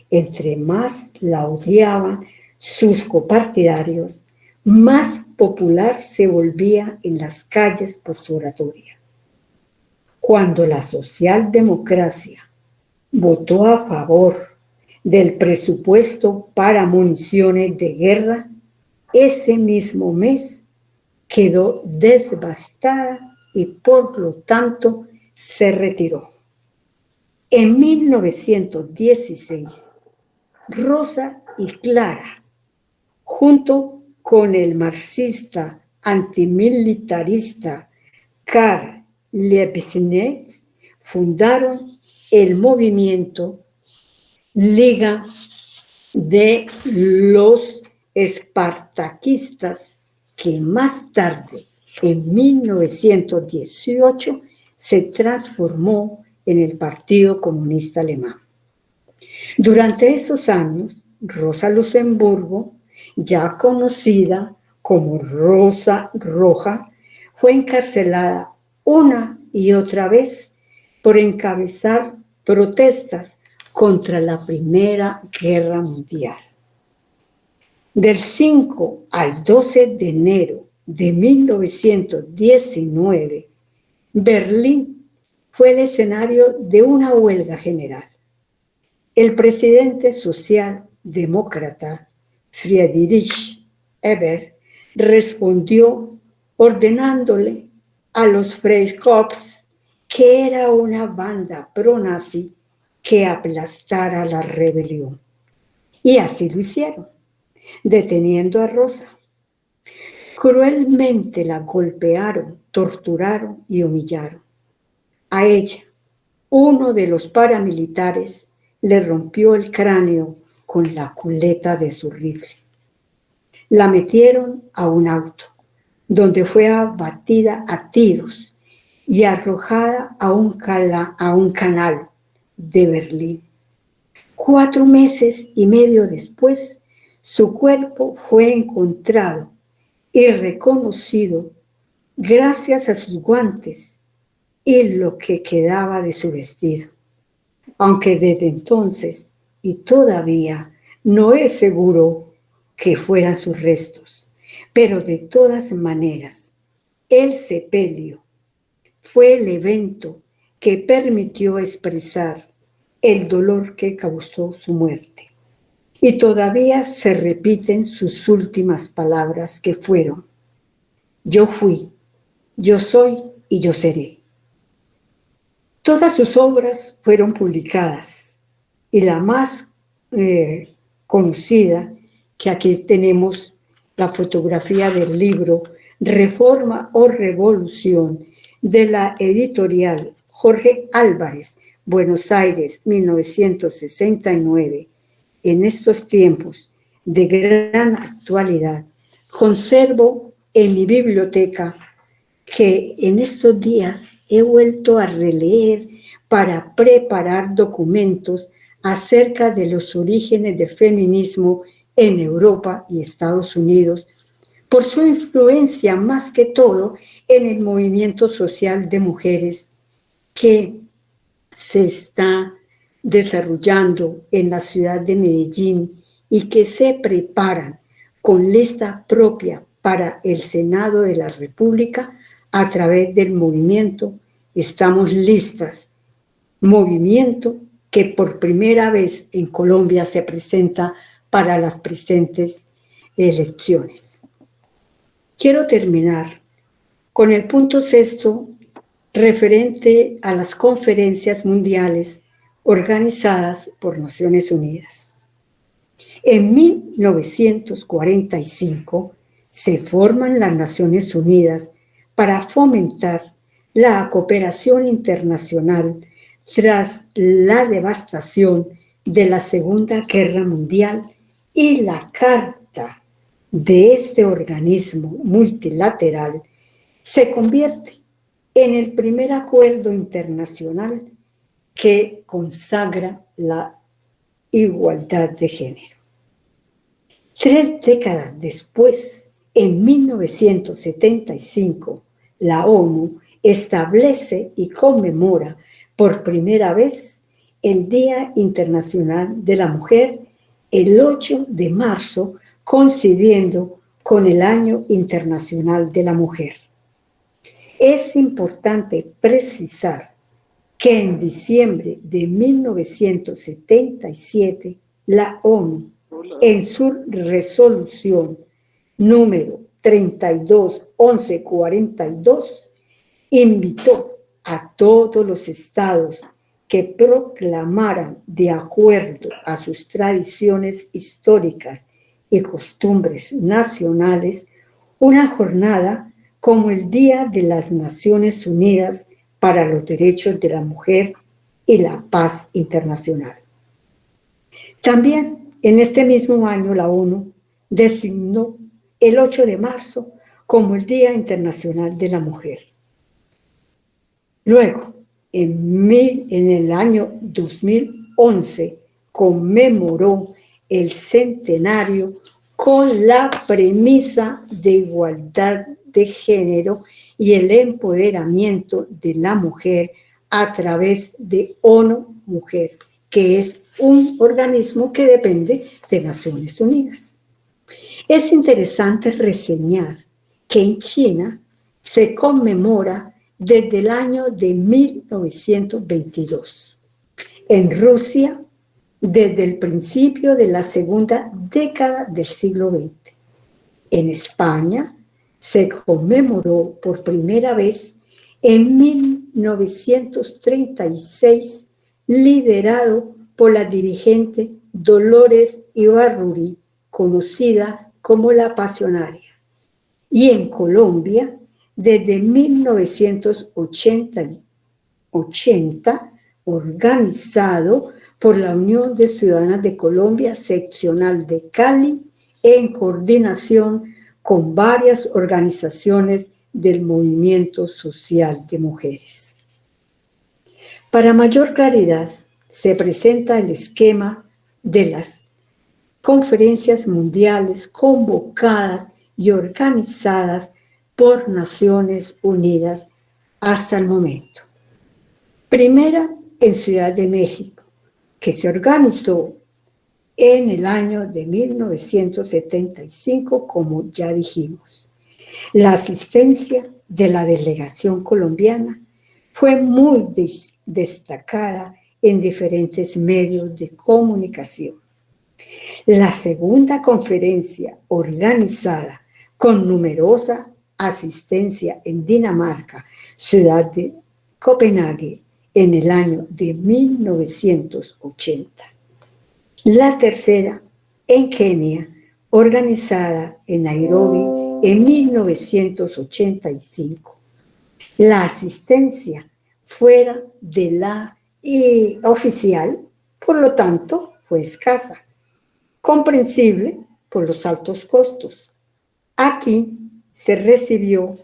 Entre más la odiaban sus copartidarios, más popular se volvía en las calles por su oratoria. Cuando la socialdemocracia votó a favor del presupuesto para municiones de guerra, ese mismo mes quedó devastada y por lo tanto se retiró. En 1916, Rosa y Clara, junto con el marxista antimilitarista Karl Liebknecht, fundaron el movimiento Liga de los Espartaquistas, que más tarde, en 1918, se transformó en el Partido Comunista Alemán. Durante esos años, Rosa Luxemburgo, ya conocida como Rosa Roja, fue encarcelada una y otra vez por encabezar protestas contra la Primera Guerra Mundial. Del 5 al 12 de enero de 1919, Berlín fue el escenario de una huelga general. El presidente socialdemócrata Friedrich Ebert respondió ordenándole a los Freikorps, que era una banda pro-nazi, que aplastara la rebelión. Y así lo hicieron, deteniendo a Rosa. Cruelmente la golpearon, torturaron y humillaron. A ella, uno de los paramilitares le rompió el cráneo con la culeta de su rifle. La metieron a un auto, donde fue abatida a tiros y arrojada a un canal de Berlín. 4 meses y medio después, su cuerpo fue encontrado y reconocido gracias a sus guantes y lo que quedaba de su vestido. Aunque desde entonces y todavía no es seguro que fueran sus restos, pero de todas maneras, el sepelio fue el evento que permitió expresar el dolor que causó su muerte. Y todavía se repiten sus últimas palabras, que fueron: yo fui, yo soy y yo seré. Todas sus obras fueron publicadas y la más conocida, que aquí tenemos la fotografía del libro Reforma o Revolución, de la editorial Jorge Álvarez, Buenos Aires, 1969. En estos tiempos de gran actualidad, conservo en mi biblioteca, que en estos días he vuelto a releer para preparar documentos acerca de los orígenes del feminismo en Europa y Estados Unidos, por su influencia más que todo en el movimiento social de mujeres que se está desarrollando en la ciudad de Medellín y que se preparan con lista propia para el Senado de la República a través del movimiento Estamos Listas, movimiento que por primera vez en Colombia se presenta para las presentes elecciones. Quiero terminar con el punto 6 referente a las conferencias mundiales organizadas por Naciones Unidas. En 1945 se forman las Naciones Unidas para fomentar la cooperación internacional tras la devastación de la Segunda Guerra Mundial, y la Carta de este organismo multilateral se convierte en el primer acuerdo internacional que consagra la igualdad de género. 3 décadas después, en 1975, la ONU establece y conmemora por primera vez el Día Internacional de la Mujer el 8 de marzo, coincidiendo con el Año Internacional de la Mujer. Es importante precisar que en diciembre de 1977, la ONU, en su resolución número 32-1142, invitó a todos los estados que proclamaran, de acuerdo a sus tradiciones históricas y costumbres nacionales, una jornada como el Día de las Naciones Unidas para los Derechos de la Mujer y la Paz Internacional. También en este mismo año la ONU designó el 8 de marzo como el Día Internacional de la Mujer. Luego, en el año 2011, conmemoró el centenario con la premisa de igualdad de género y el empoderamiento de la mujer a través de ONU Mujer, que es un organismo que depende de Naciones Unidas. Es interesante reseñar que en China se conmemora desde el año de 1922. En Rusia, desde el principio de la segunda década del siglo XX. En España, se conmemoró por primera vez en 1936, liderado por la dirigente Dolores Ibárruri, conocida como la Pasionaria. Y en Colombia, desde 1980, organizado por la Unión de Ciudadanas de Colombia, seccional de Cali, en coordinación con varias organizaciones del movimiento social de mujeres. Para mayor claridad, se presenta el esquema de las conferencias mundiales convocadas y organizadas por Naciones Unidas hasta el momento. Primera en Ciudad de México, que se organizó en el año de 1975, como ya dijimos. La asistencia de la delegación colombiana fue muy destacada en diferentes medios de comunicación. La segunda conferencia organizada con numerosa asistencia en Dinamarca, ciudad de Copenhague, en el año de 1980. La tercera en Kenia, organizada en Nairobi en 1985. La asistencia fuera de la oficial, por lo tanto, fue escasa, comprensible por los altos costos. Aquí se recibió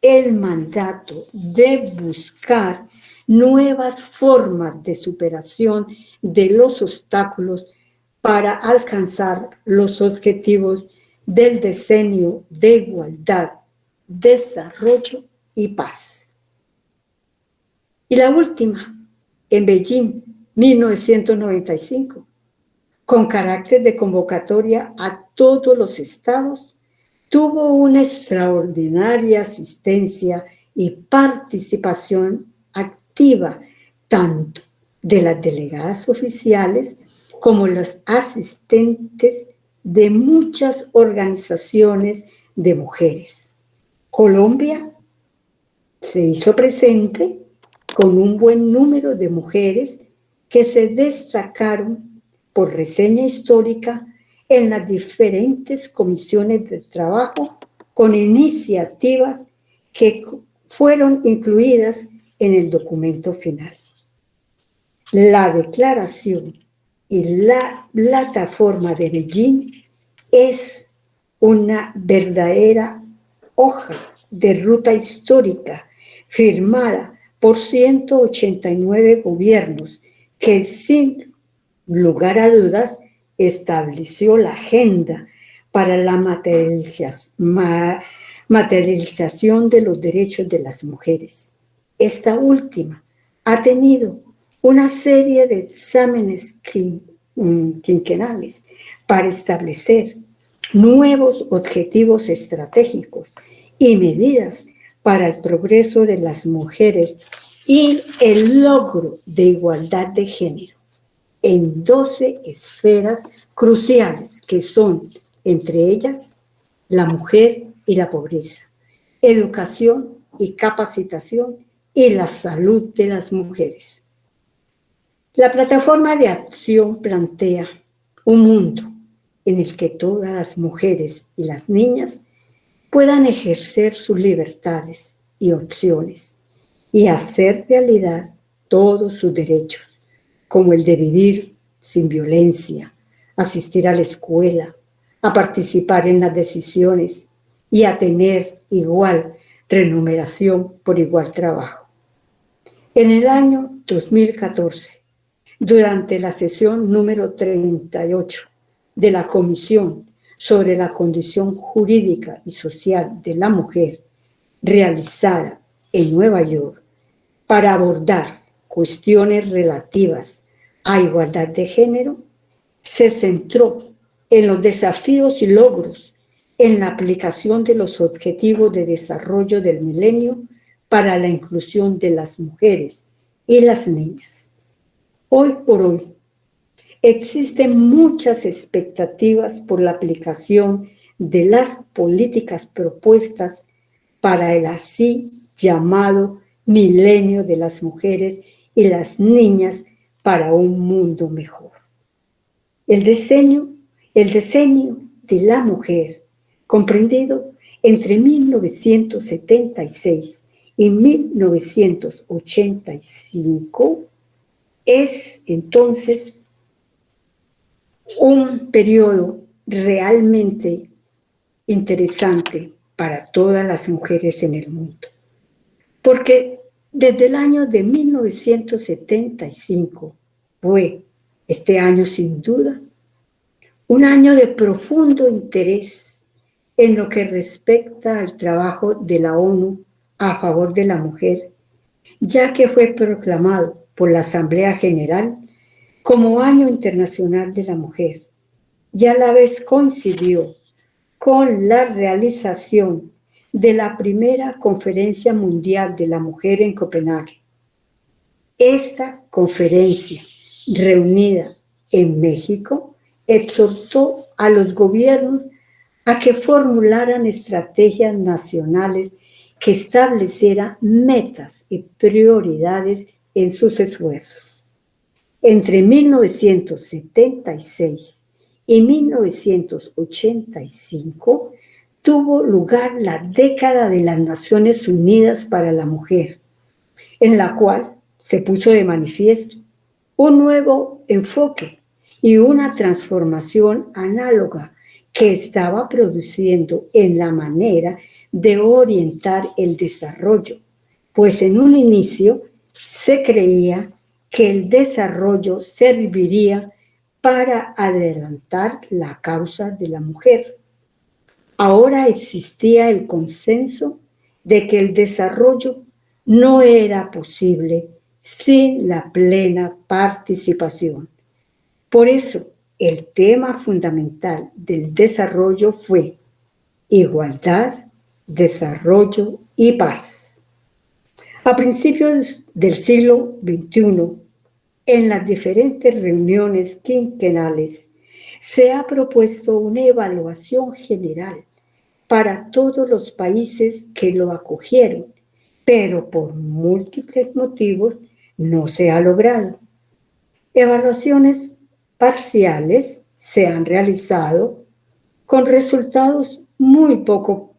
el mandato de buscar nuevas formas de superación de los obstáculos para alcanzar los objetivos del decenio de igualdad, desarrollo y paz. Y la última, en Beijing, 1995, con carácter de convocatoria a todos los estados, tuvo una extraordinaria asistencia y participación activa, tanto de las delegadas oficiales como los asistentes de muchas organizaciones de mujeres. Colombia se hizo presente con un buen número de mujeres que se destacaron por reseña histórica en las diferentes comisiones de trabajo con iniciativas que fueron incluidas en el documento final. La declaración y la plataforma de Beijing es una verdadera hoja de ruta histórica firmada por 189 gobiernos que, sin lugar a dudas, estableció la agenda para la materialización de los derechos de las mujeres. Esta última ha tenido una serie de exámenes quinquenales para establecer nuevos objetivos estratégicos y medidas para el progreso de las mujeres y el logro de igualdad de género en 12 esferas cruciales que son, entre ellas, la mujer y la pobreza, educación y capacitación y la salud de las mujeres. La plataforma de acción plantea un mundo en el que todas las mujeres y las niñas puedan ejercer sus libertades y opciones y hacer realidad todos sus derechos, como el de vivir sin violencia, asistir a la escuela, a participar en las decisiones y a tener igual remuneración por igual trabajo. En el año 2014, durante la sesión número 38 de la Comisión sobre la Condición Jurídica y Social de la Mujer, realizada en Nueva York, para abordar cuestiones relativas a igualdad de género, se centró en los desafíos y logros en la aplicación de los objetivos de desarrollo del milenio para la inclusión de las mujeres y las niñas. Hoy por hoy, existen muchas expectativas por la aplicación de las políticas propuestas para el así llamado milenio de las mujeres y las niñas para un mundo mejor. El diseño de la mujer, comprendido entre 1976 y 1985, es entonces un periodo realmente interesante para todas las mujeres en el mundo. Porque desde el año de 1975 fue este año sin duda un año de profundo interés en lo que respecta al trabajo de la ONU a favor de la mujer, ya que fue proclamado por la Asamblea General como Año Internacional de la Mujer y a la vez coincidió con la realización de la primera Conferencia Mundial de la Mujer en Copenhague. Esta conferencia, reunida en México, exhortó a los gobiernos a que formularan estrategias nacionales que establecieran metas y prioridades en sus esfuerzos. Entre 1976 y 1985 tuvo lugar la década de las Naciones Unidas para la Mujer, en la cual se puso de manifiesto un nuevo enfoque y una transformación análoga que estaba produciendo en la manera de orientar el desarrollo, pues en un inicio se creía que el desarrollo serviría para adelantar la causa de la mujer. Ahora existía el consenso de que el desarrollo no era posible sin la plena participación. Por eso, el tema fundamental del desarrollo fue igualdad, desarrollo y paz. A principios del siglo XXI, en las diferentes reuniones quinquenales, se ha propuesto una evaluación general para todos los países que lo acogieron, pero por múltiples motivos no se ha logrado. Evaluaciones parciales se han realizado con resultados muy poco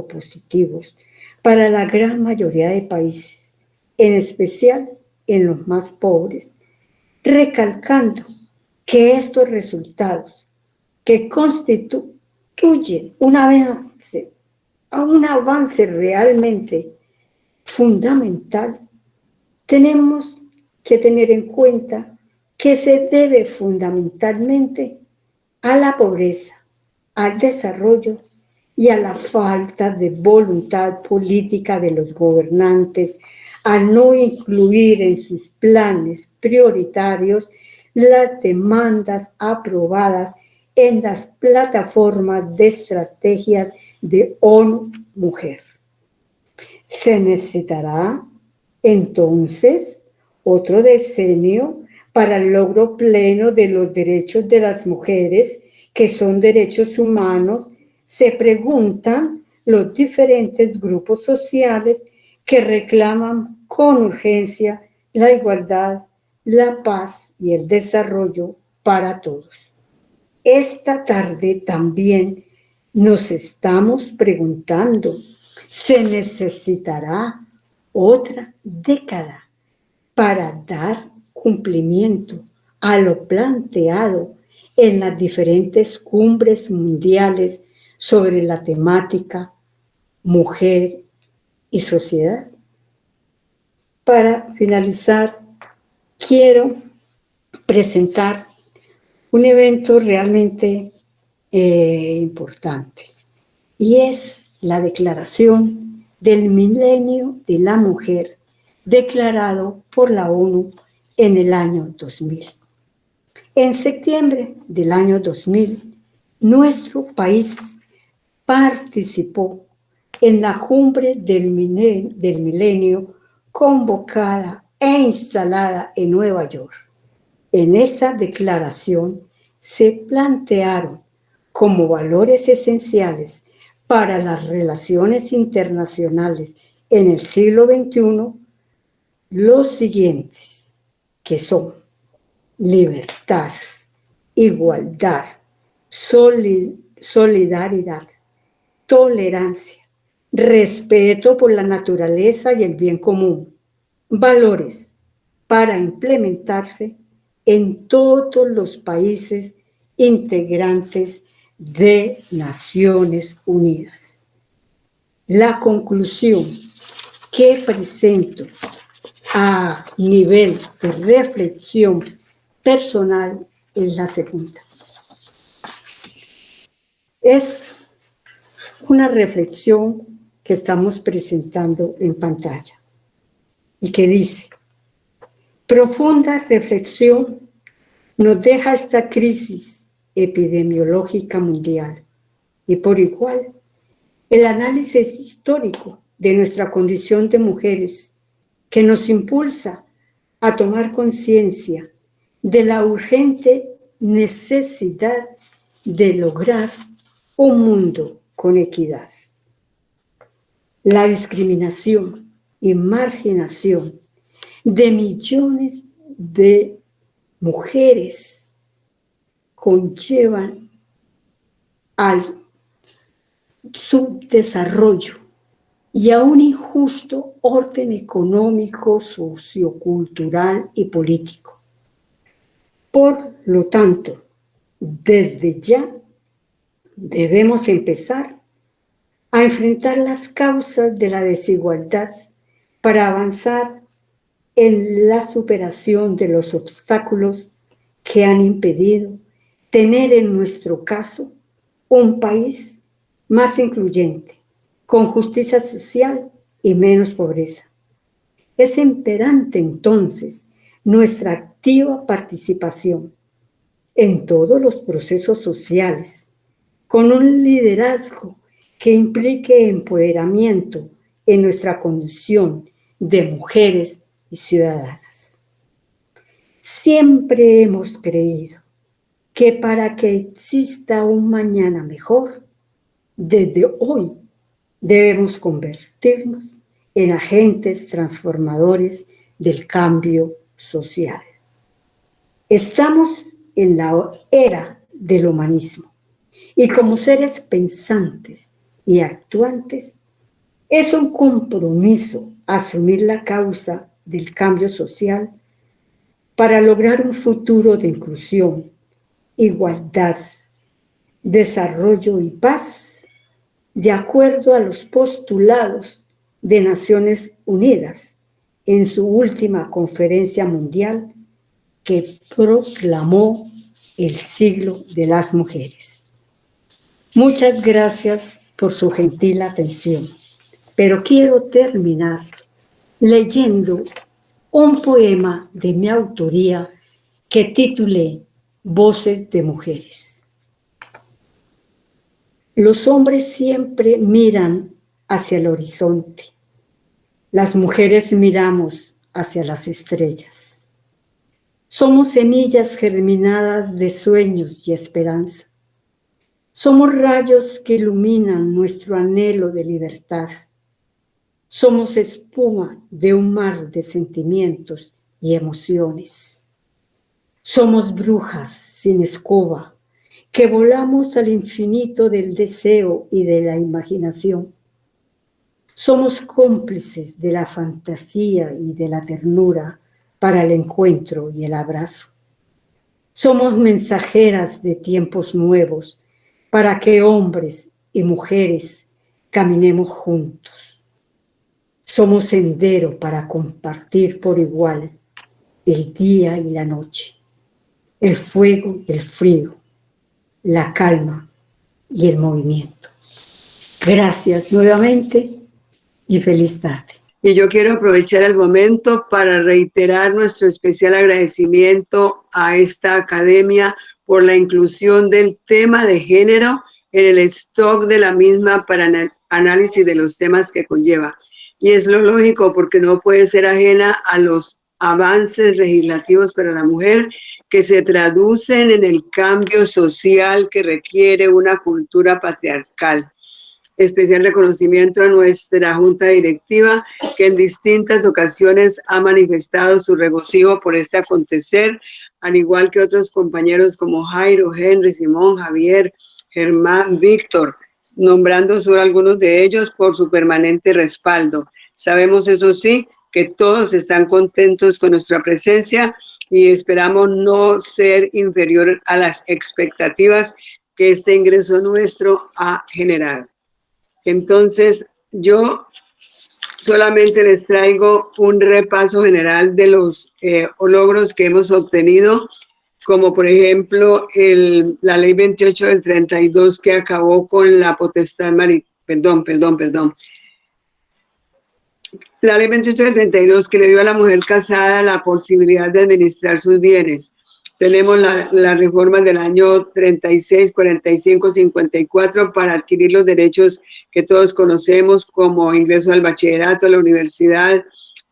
positivos para la gran mayoría de países, en especial en los más pobres, recalcando que estos resultados, que constituyen un avance realmente fundamental, tenemos que tener en cuenta que se debe fundamentalmente a la pobreza, al desarrollo y a la falta de voluntad política de los gobernantes a no incluir en sus planes prioritarios las demandas aprobadas en las plataformas de estrategias de ONU Mujer. Se necesitará entonces otro decenio para el logro pleno de los derechos de las mujeres, que son derechos humanos, se preguntan los diferentes grupos sociales que reclaman con urgencia la igualdad, la paz y el desarrollo para todos. Esta tarde también nos estamos preguntando, ¿se necesitará otra década para dar cumplimiento a lo planteado en las diferentes cumbres mundiales sobre la temática mujer y sociedad? Para finalizar, quiero presentar un evento realmente importante, y es la declaración del Milenio de la Mujer declarado por la ONU en el año 2000. En septiembre del año 2000, nuestro país participó en la cumbre del milenio convocada e instalada en Nueva York. En esta declaración se plantearon como valores esenciales para las relaciones internacionales en el siglo XXI los siguientes, que son libertad, igualdad, solidaridad, tolerancia, respeto por la naturaleza y el bien común, valores para implementarse en todos los países integrantes de Naciones Unidas. La conclusión que presento a nivel de reflexión personal es la segunda. Es una reflexión que estamos presentando en pantalla y que dice: profunda reflexión nos deja esta crisis epidemiológica mundial y por igual el análisis histórico de nuestra condición de mujeres, que nos impulsa a tomar conciencia de la urgente necesidad de lograr un mundo con equidad. La discriminación y marginación de millones de mujeres conllevan al subdesarrollo y a un injusto orden económico, sociocultural y político. Por lo tanto, desde ya debemos empezar a enfrentar las causas de la desigualdad para avanzar en la superación de los obstáculos que han impedido tener en nuestro caso un país más incluyente, con justicia social y menos pobreza. Es imperante entonces nuestra activa participación en todos los procesos sociales, con un liderazgo que implique empoderamiento en nuestra condición de mujeres y ciudadanas. Siempre hemos creído que para que exista un mañana mejor, desde hoy debemos convertirnos en agentes transformadores del cambio social. Estamos en la era del humanismo y como seres pensantes y actuantes, es un compromiso asumir la causa del cambio social para lograr un futuro de inclusión, igualdad, desarrollo y paz, de acuerdo a los postulados de Naciones Unidas en su última conferencia mundial que proclamó el siglo de las mujeres. Muchas gracias por su gentil atención, pero quiero terminar leyendo un poema de mi autoría que titulé Voces de Mujeres. Los hombres siempre miran hacia el horizonte. Las mujeres miramos hacia las estrellas. Somos semillas germinadas de sueños y esperanza. Somos rayos que iluminan nuestro anhelo de libertad. Somos espuma de un mar de sentimientos y emociones. Somos brujas sin escoba que volamos al infinito del deseo y de la imaginación. Somos cómplices de la fantasía y de la ternura para el encuentro y el abrazo. Somos mensajeras de tiempos nuevos para que hombres y mujeres caminemos juntos. Somos sendero para compartir por igual el día y la noche, el fuego y el frío, la calma y el movimiento. Gracias nuevamente y feliz tarde. Y yo quiero aprovechar el momento para reiterar nuestro especial agradecimiento a esta academia por la inclusión del tema de género en el stock de la misma para análisis de los temas que conlleva. Y es lo lógico porque no puede ser ajena a los avances legislativos para la mujer que se traducen en el cambio social que requiere una cultura patriarcal. Especial reconocimiento a nuestra junta directiva que en distintas ocasiones ha manifestado su regocijo por este acontecer, al igual que otros compañeros como Jairo, Henry, Simón, Javier, Germán, Víctor, nombrando solo algunos de ellos por su permanente respaldo. Sabemos, eso sí, que todos están contentos con nuestra presencia y esperamos no ser inferior a las expectativas que este ingreso nuestro ha generado. Entonces, yo solamente les traigo un repaso general de los logros que hemos obtenido, como por ejemplo la ley 28 del 32 que acabó con la potestad La ley 28 del 32 que le dio a la mujer casada la posibilidad de administrar sus bienes. Tenemos la reforma del año 36, 45, 54 para adquirir los derechos que todos conocemos como ingreso al bachillerato, a la universidad,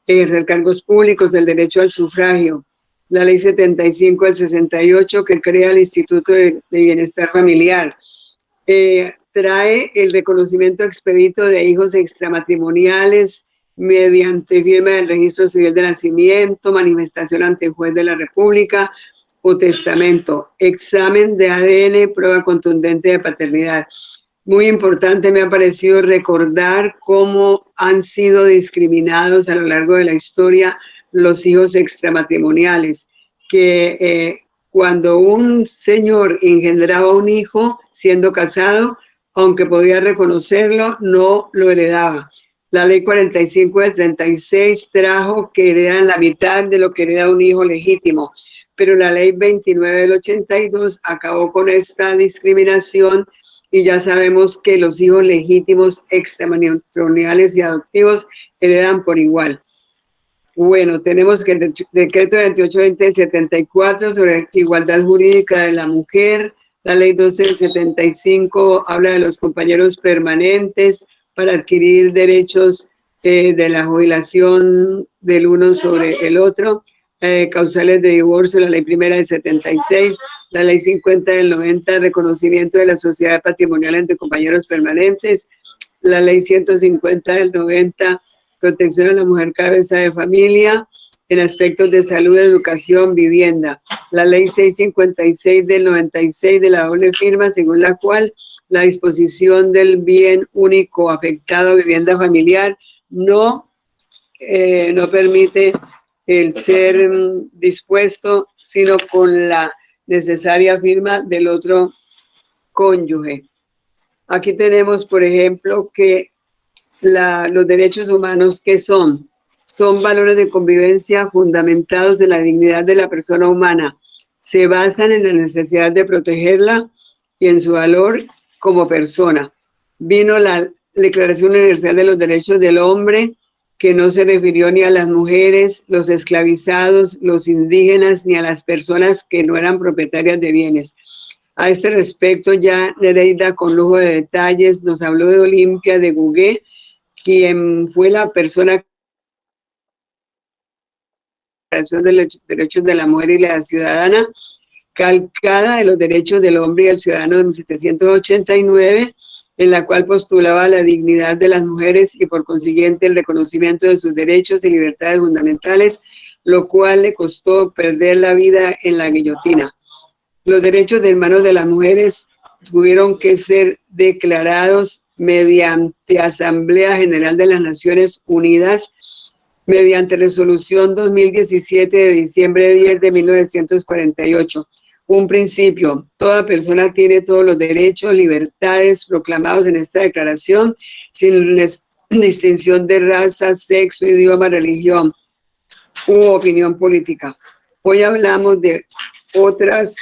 ejercer cargos públicos, el derecho al sufragio. La ley 75 del 68 que crea el Instituto de Bienestar Familiar. Trae el reconocimiento expedito de hijos extramatrimoniales mediante firma del registro civil de nacimiento, manifestación ante el juez de la República o testamento, examen de ADN, prueba contundente de paternidad. Muy importante me ha parecido recordar cómo han sido discriminados a lo largo de la historia los hijos extramatrimoniales, que cuando un señor engendraba un hijo siendo casado, aunque podía reconocerlo, no lo heredaba. La ley 45 del 36 trajo que heredan la mitad de lo que hereda un hijo legítimo, pero la ley 29 del 82 acabó con esta discriminación y ya sabemos que los hijos legítimos, extramatrimoniales y adoptivos heredan por igual. Bueno, tenemos que el decreto 2820 del 74 sobre igualdad jurídica de la mujer, la ley 12 del 75 habla de los compañeros permanentes para adquirir derechos de la jubilación del uno sobre el otro, causales de divorcio, la ley primera del 76, la ley 50 del 90, reconocimiento de la sociedad patrimonial entre compañeros permanentes, la ley 150 del 90, protección a la mujer cabeza de familia en aspectos de salud, educación, vivienda. La ley 656 del 96 de la doble firma, según la cual la disposición del bien único afectado a vivienda familiar no permite el ser dispuesto, sino con la necesaria firma del otro cónyuge. Aquí tenemos, por ejemplo, que los derechos humanos, ¿qué son? Son valores de convivencia fundamentados en la dignidad de la persona humana. Se basan en la necesidad de protegerla y en su valor como persona. Vino la Declaración Universal de los Derechos del Hombre, que no se refirió ni a las mujeres, los esclavizados, los indígenas, ni a las personas que no eran propietarias de bienes. A este respecto, ya Nereida, con lujo de detalles, nos habló de Olimpia de Gouguet, quien fue la persona de los derechos de la mujer y la ciudadana, calcada de los derechos del hombre y el ciudadano de 1789, en la cual postulaba la dignidad de las mujeres y por consiguiente el reconocimiento de sus derechos y libertades fundamentales, lo cual le costó perder la vida en la guillotina. Los derechos de hermanos de las mujeres tuvieron que ser declarados mediante Asamblea General de las Naciones Unidas, mediante resolución 2017 de diciembre 10 de 1948. Un principio: toda persona tiene todos los derechos, libertades proclamados en esta declaración, sin distinción de raza, sexo, idioma, religión u opinión política. Hoy hablamos de otras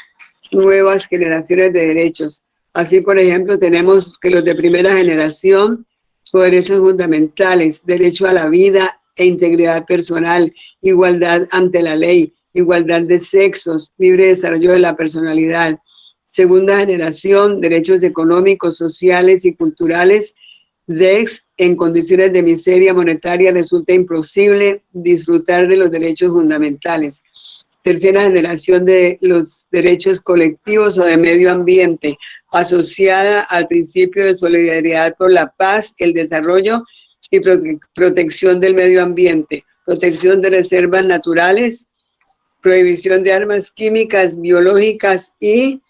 nuevas generaciones de derechos. Así, por ejemplo, tenemos que los de primera generación o derechos fundamentales, derecho a la vida e integridad personal, igualdad ante la ley, igualdad de sexos, libre desarrollo de la personalidad. Segunda generación, derechos económicos, sociales y culturales. DEX, en condiciones de miseria monetaria resulta imposible disfrutar de los derechos fundamentales. Tercera generación, de los derechos colectivos o de medio ambiente, asociada al principio de solidaridad por la paz, el desarrollo y protección del medio ambiente, protección de reservas naturales, prohibición de armas químicas, biológicas y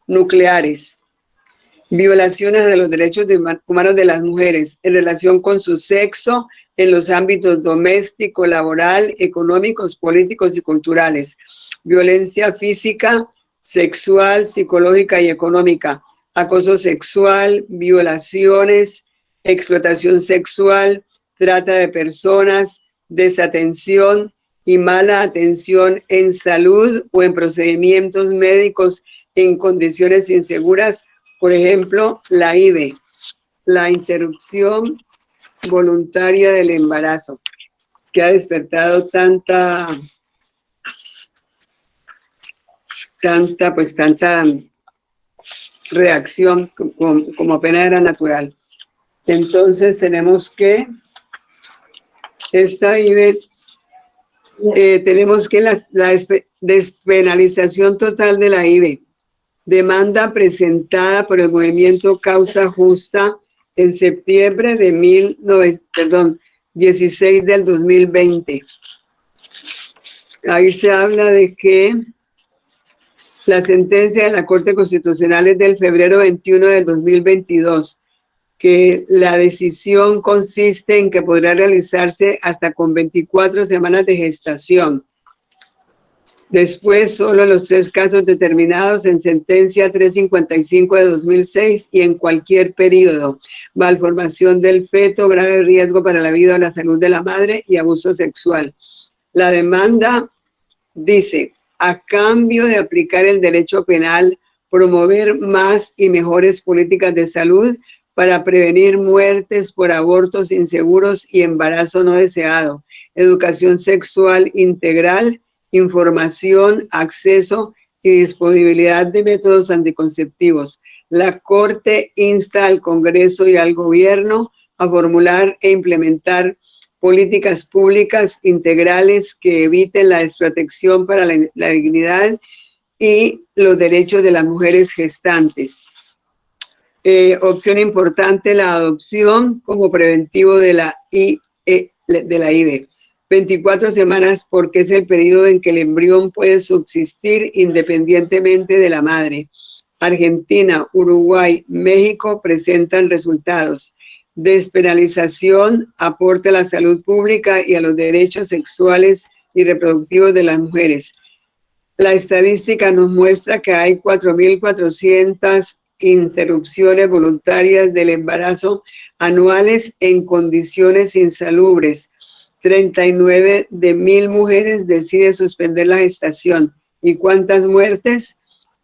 nucleares, violaciones de los derechos humanos de las mujeres en relación con su sexo en los ámbitos doméstico, laboral, económicos, políticos y culturales, violencia física, sexual, psicológica y económica, acoso sexual, violaciones, explotación sexual, trata de personas, desatención y mala atención en salud o en procedimientos médicos en condiciones inseguras, por ejemplo, la IVE, la interrupción voluntaria del embarazo, que ha despertado tanta reacción como apenas era natural. Entonces tenemos que esta IVE, tenemos que la despenalización total de la IVE, demanda presentada por el movimiento Causa Justa en septiembre de 16 del 2020. Ahí se habla de que la sentencia de la Corte Constitucional es del febrero 21 del 2022, que la decisión consiste en que podrá realizarse hasta con 24 semanas de gestación. Después, solo los 3 casos determinados en sentencia 355 de 2006 y en cualquier periodo: malformación del feto, grave riesgo para la vida o la salud de la madre y abuso sexual. La demanda dice: a cambio de aplicar el derecho penal, promover más y mejores políticas de salud para prevenir muertes por abortos inseguros y embarazo no deseado, educación sexual integral, información, acceso y disponibilidad de métodos anticonceptivos. La Corte insta al Congreso y al Gobierno a formular e implementar políticas públicas integrales que eviten la desprotección para la dignidad y los derechos de las mujeres gestantes. Opción importante, la adopción como preventivo de la IVE. 24 semanas porque es el periodo en que el embrión puede subsistir independientemente de la madre. Argentina, Uruguay, México presentan resultados. Despenalización, aporte a la salud pública y a los derechos sexuales y reproductivos de las mujeres. La estadística nos muestra que hay 4.400 interrupciones voluntarias del embarazo anuales en condiciones insalubres. 39 de 1.000 mujeres deciden suspender la gestación. ¿Y cuántas muertes?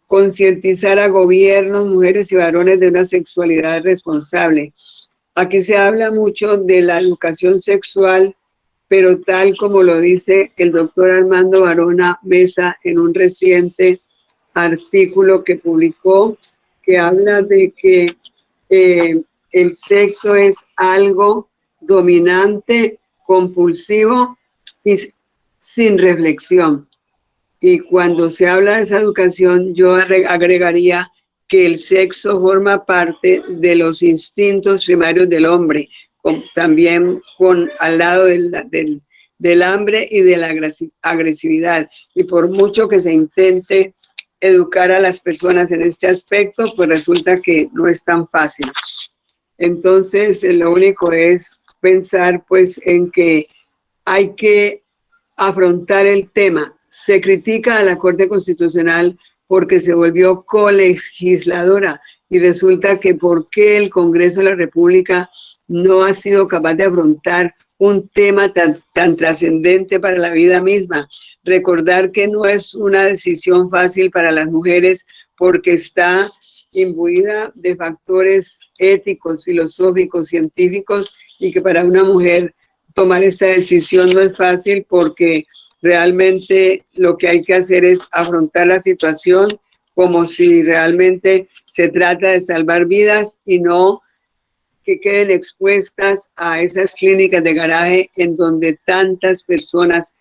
Concientizar a gobiernos, mujeres y varones de una sexualidad responsable. Aquí se habla mucho de la educación sexual, pero tal como lo dice el doctor Armando Barona Mesa en un reciente artículo que publicó, que habla de que el sexo es algo dominante, compulsivo y sin reflexión. Y cuando se habla de esa educación, yo agregaría que el sexo forma parte de los instintos primarios del hombre, también al lado del hambre y de la agresividad. Y por mucho que se intente educar a las personas en este aspecto, pues resulta que no es tan fácil. Entonces, lo único es pensar pues en que hay que afrontar el tema. Se critica a la Corte Constitucional porque se volvió colegisladora y resulta que ¿por qué el Congreso de la República no ha sido capaz de afrontar un tema tan trascendente para la vida misma? Recordar que no es una decisión fácil para las mujeres porque está imbuida de factores éticos, filosóficos, científicos, y que para una mujer tomar esta decisión no es fácil, porque realmente lo que hay que hacer es afrontar la situación como si realmente se trata de salvar vidas y no que queden expuestas a esas clínicas de garaje en donde tantas personas,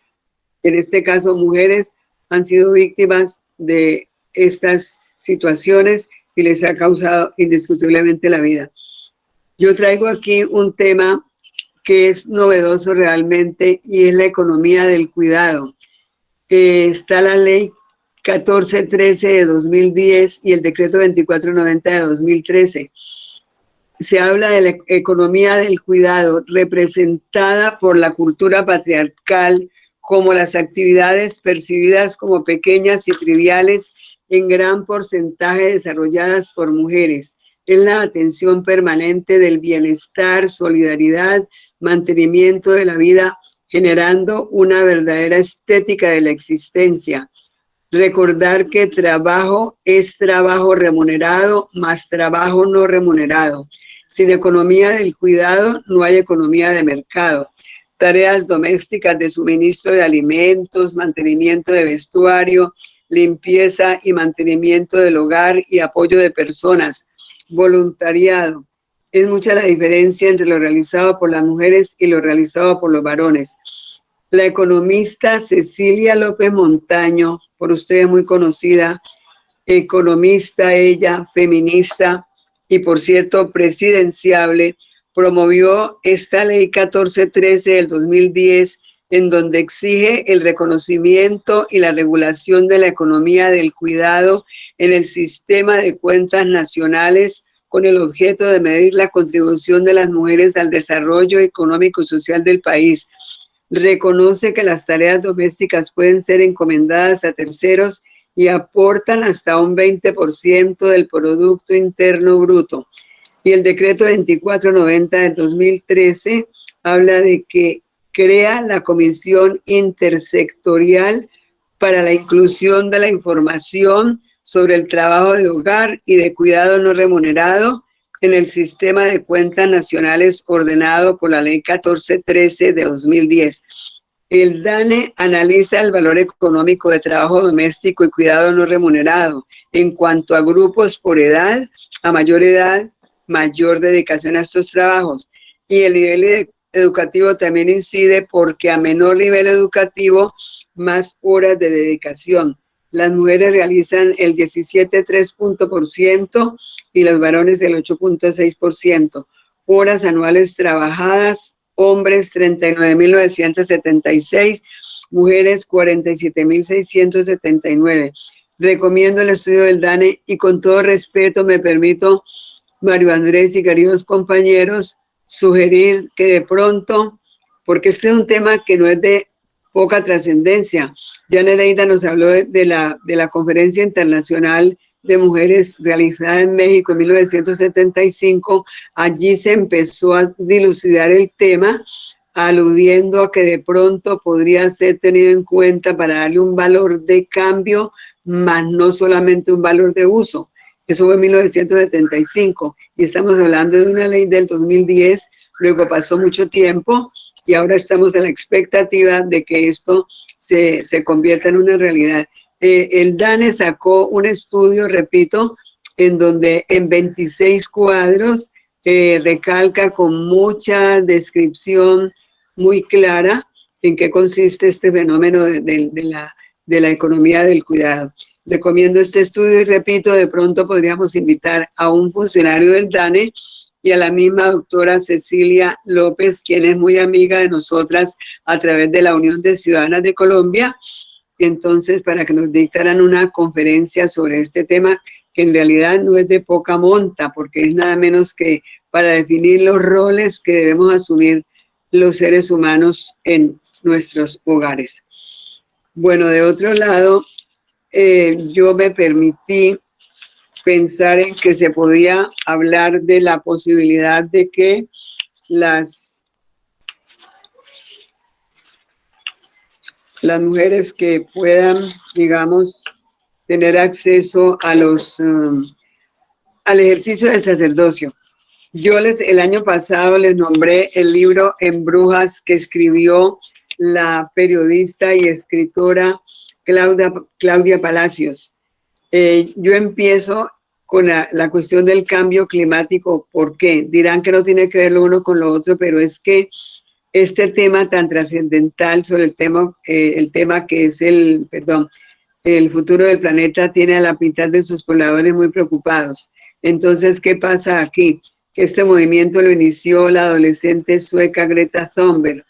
en este caso mujeres, han sido víctimas de estas situaciones y les ha causado indiscutiblemente la vida. Yo traigo aquí un tema que es novedoso realmente y es la economía del cuidado. Está la ley 1413 de 2010 y el decreto 2490 de 2013. Se habla de la economía del cuidado representada por la cultura patriarcal como las actividades percibidas como pequeñas y triviales en gran porcentaje desarrolladas por mujeres. Es la atención permanente del bienestar, solidaridad, mantenimiento de la vida, generando una verdadera estética de la existencia. Recordar que trabajo es trabajo remunerado más trabajo no remunerado. Sin economía del cuidado no hay economía de mercado. Tareas domésticas de suministro de alimentos, mantenimiento de vestuario, limpieza y mantenimiento del hogar y apoyo de personas. Voluntariado. Es mucha la diferencia entre lo realizado por las mujeres y lo realizado por los varones. La economista Cecilia López Montaño, por ustedes muy conocida, economista ella, feminista y por cierto presidenciable, promovió esta ley 1413 del 2010 en donde exige el reconocimiento y la regulación de la economía del cuidado en el sistema de cuentas nacionales con el objeto de medir la contribución de las mujeres al desarrollo económico y social del país. Reconoce que las tareas domésticas pueden ser encomendadas a terceros y aportan hasta un 20% del Producto Interno Bruto. Y el decreto 2490 del 2013 habla de que crea la Comisión Intersectorial para la inclusión de la información sobre el trabajo de hogar y de cuidado no remunerado en el sistema de cuentas nacionales ordenado por la Ley 1413 de 2010. El DANE analiza el valor económico de trabajo doméstico y cuidado no remunerado en cuanto a grupos por edad, mayor dedicación a estos trabajos. Y el nivel educativo también incide porque a menor nivel educativo, más horas de dedicación. Las mujeres realizan el 17,3% y los varones el 8,6%. Horas anuales trabajadas, hombres 39.976, mujeres 47.679. Recomiendo el estudio del DANE y con todo respeto me permito, Mario Andrés y queridos compañeros, sugerir que de pronto, porque este es un tema que no es de poca trascendencia. Ya Nereida nos habló de la Conferencia Internacional de Mujeres realizada en México en 1975. Allí se empezó a dilucidar el tema, aludiendo a que de pronto podría ser tenido en cuenta para darle un valor de cambio, más no solamente un valor de uso. Eso fue en 1975 y estamos hablando de una ley del 2010, luego pasó mucho tiempo y ahora estamos en la expectativa de que esto se convierta en una realidad. El DANE sacó un estudio, repito, en donde en 26 cuadros recalca con mucha descripción muy clara en qué consiste este fenómeno de la economía del cuidado. Recomiendo este estudio y repito, de pronto podríamos invitar a un funcionario del DANE y a la misma doctora Cecilia López, quien es muy amiga de nosotras a través de la Unión de Ciudadanas de Colombia, entonces para que nos dictaran una conferencia sobre este tema, que en realidad no es de poca monta, porque es nada menos que para definir los roles que debemos asumir los seres humanos en nuestros hogares. Bueno, de otro lado, yo me permití pensar en que se podía hablar de la posibilidad de que las mujeres que puedan, digamos, tener acceso a al ejercicio del sacerdocio. El año pasado les nombré el libro En Brujas que escribió la periodista y escritora Claudia Palacios. Yo empiezo con la cuestión del cambio climático. ¿Por qué? Dirán que no tiene que ver lo uno con lo otro, pero es que este tema tan trascendental sobre el tema que es el futuro del planeta tiene a la mitad de sus pobladores muy preocupados. Entonces, ¿qué pasa aquí? Que este movimiento lo inició la adolescente sueca Greta Thunberg.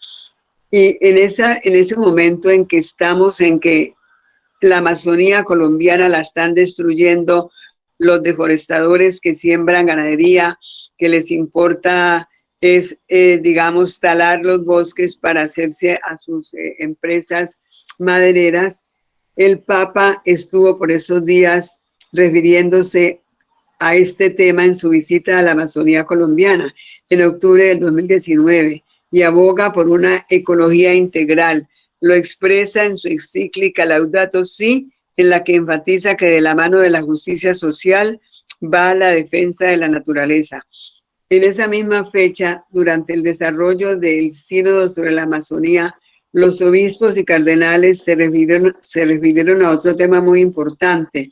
Y en ese momento en que estamos, en que la Amazonía colombiana la están destruyendo los deforestadores que siembran ganadería, que les importa digamos, talar los bosques para hacerse a sus empresas madereras. El Papa estuvo por esos días refiriéndose a este tema en su visita a la Amazonía colombiana en octubre del 2019 y aboga por una ecología integral. Lo expresa en su encíclica Laudato Si, en la que enfatiza que de la mano de la justicia social va la defensa de la naturaleza. En esa misma fecha, durante el desarrollo del sínodo sobre la Amazonía, los obispos y cardenales se refirieron a otro tema muy importante,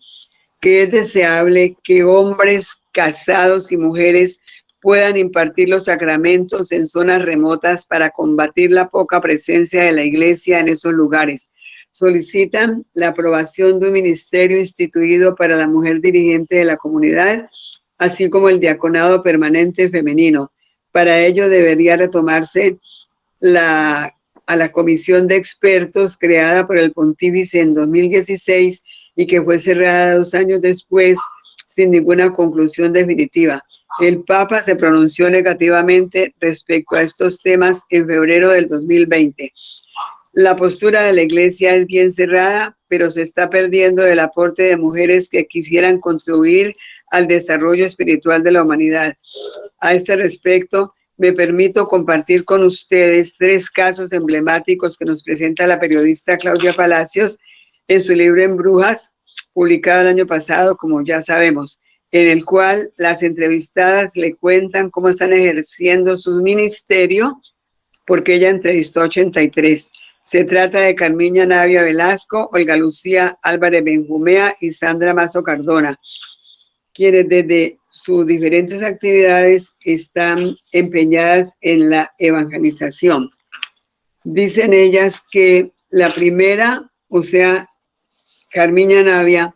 que es deseable que hombres casados y mujeres puedan impartir los sacramentos en zonas remotas para combatir la poca presencia de la Iglesia en esos lugares. Solicitan la aprobación de un ministerio instituido para la mujer dirigente de la comunidad, así como el diaconado permanente femenino. Para ello debería retomarse a la comisión de expertos creada por el pontífice en 2016 y que fue cerrada 2 años después sin ninguna conclusión definitiva. El Papa se pronunció negativamente respecto a estos temas en febrero del 2020. La postura de la Iglesia es bien cerrada, pero se está perdiendo el aporte de mujeres que quisieran contribuir al desarrollo espiritual de la humanidad. A este respecto, me permito compartir con ustedes 3 casos emblemáticos que nos presenta la periodista Claudia Palacios en su libro En Brujas, publicado el año pasado, como ya sabemos, en el cual las entrevistadas le cuentan cómo están ejerciendo su ministerio, porque ella entrevistó 83. Se trata de Carmiña Navia Velasco, Olga Lucía Álvarez Benjumea y Sandra Mazo Cardona, quienes desde sus diferentes actividades están empeñadas en la evangelización. Dicen ellas que la primera, o sea, Carmiña Navia,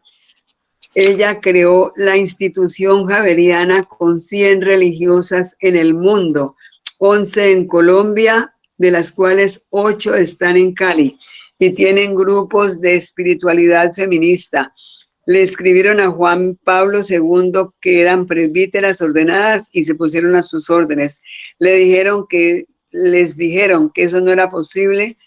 ella creó la institución javeriana con 100 religiosas en el mundo, 11 en Colombia, de las cuales 8 están en Cali y tienen grupos de espiritualidad feminista. Le escribieron a Juan Pablo II que eran presbíteras ordenadas y se pusieron a sus órdenes. Les dijeron que eso no era posible,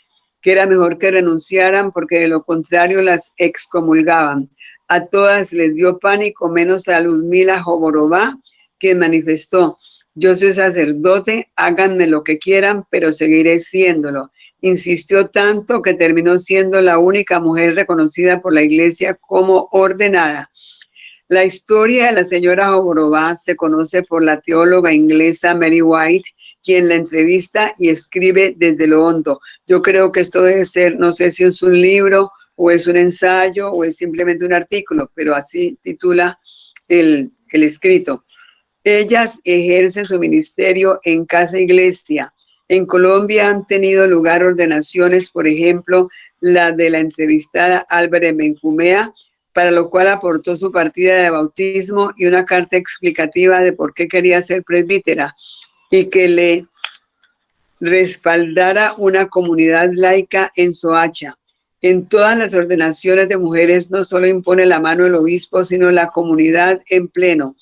que era mejor que renunciaran porque de lo contrario las excomulgaban. A todas les dio pánico, menos a Luzmila Joborobá, que manifestó: yo soy sacerdote, háganme lo que quieran, pero seguiré siéndolo. Insistió tanto que terminó siendo la única mujer reconocida por la Iglesia como ordenada. La historia de la señora Joborobá se conoce por la teóloga inglesa Mary White, quien la entrevista y escribe desde lo hondo. Yo creo que esto debe ser, no sé si es un libro o es un ensayo o es simplemente un artículo, pero así titula el escrito. Ellas ejercen su ministerio en casa iglesia. En Colombia han tenido lugar ordenaciones, por ejemplo, la de la entrevistada Álvarez Benjumea, para lo cual aportó su partida de bautismo y una carta explicativa de por qué quería ser presbítera y que le respaldara una comunidad laica en Soacha. En todas las ordenaciones de mujeres no solo impone la mano el obispo, sino la comunidad en pleno.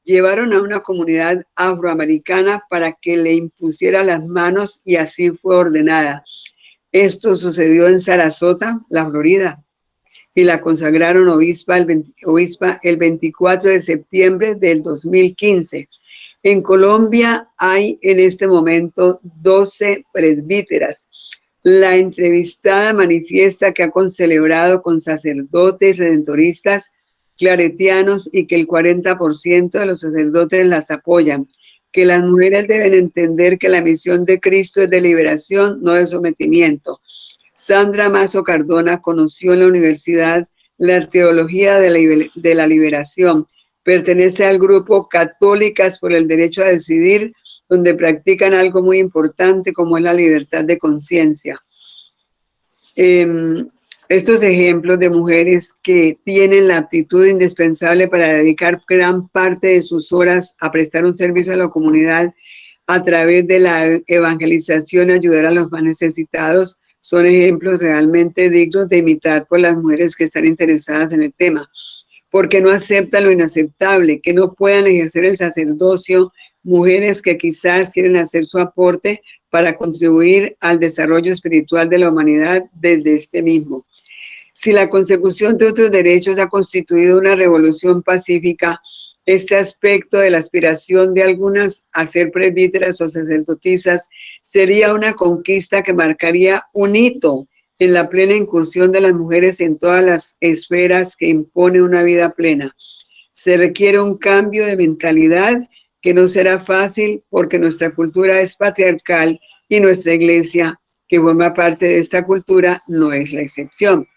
Llevaron a una comunidad afroamericana para que le impusiera las manos y así fue ordenada. Esto sucedió en Sarasota, la Florida, y la consagraron obispa el 24 de septiembre del 2015. En Colombia hay en este momento 12 presbíteras. La entrevistada manifiesta que ha concelebrado con sacerdotes redentoristas claretianos y que el 40% de los sacerdotes las apoyan, que las mujeres deben entender que la misión de Cristo es de liberación, no de sometimiento. Sandra Mazo Cardona conoció en la universidad la teología de la liberación. Pertenece al grupo Católicas por el Derecho a Decidir, donde practican algo muy importante como es la libertad de conciencia. Estos ejemplos de mujeres que tienen la aptitud indispensable para dedicar gran parte de sus horas a prestar un servicio a la comunidad a través de la evangelización y ayudar a los más necesitados, son ejemplos realmente dignos de imitar por las mujeres que están interesadas en el tema, porque no aceptan lo inaceptable, que no puedan ejercer el sacerdocio, mujeres que quizás quieren hacer su aporte para contribuir al desarrollo espiritual de la humanidad desde este mismo. Si la consecución de otros derechos ha constituido una revolución pacífica, este aspecto de la aspiración de algunas a ser presbíteras o sacerdotisas sería una conquista que marcaría un hito en la plena incursión de las mujeres en todas las esferas que impone una vida plena. Se requiere un cambio de mentalidad que no será fácil porque nuestra cultura es patriarcal y nuestra iglesia, que forma parte de esta cultura, no es la excepción.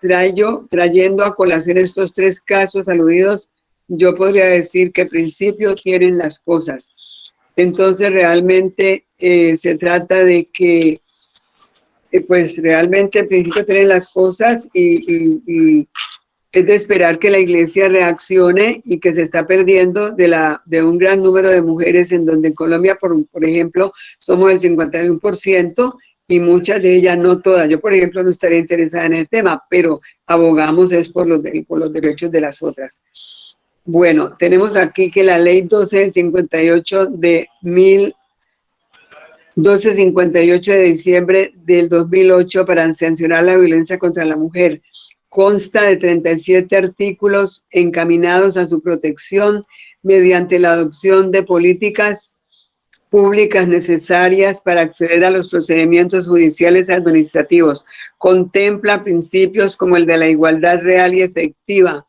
Trayendo a colación estos tres casos aludidos, yo podría decir que principio tienen las cosas. Entonces realmente se trata de que pues realmente en principio tienen las cosas y es de esperar que la iglesia reaccione y que se está perdiendo de un gran número de mujeres en donde en Colombia, por ejemplo, somos el 51% y muchas de ellas, no todas. Yo, por ejemplo, no estaría interesada en el tema, pero abogamos es por los derechos de las otras. Bueno, tenemos aquí que la ley 1258 de 1258 de diciembre del 2008 para sancionar la violencia contra la mujer consta de 37 artículos encaminados a su protección mediante la adopción de políticas públicas necesarias para acceder a los procedimientos judiciales y administrativos. Contempla principios como el de la igualdad real y efectiva.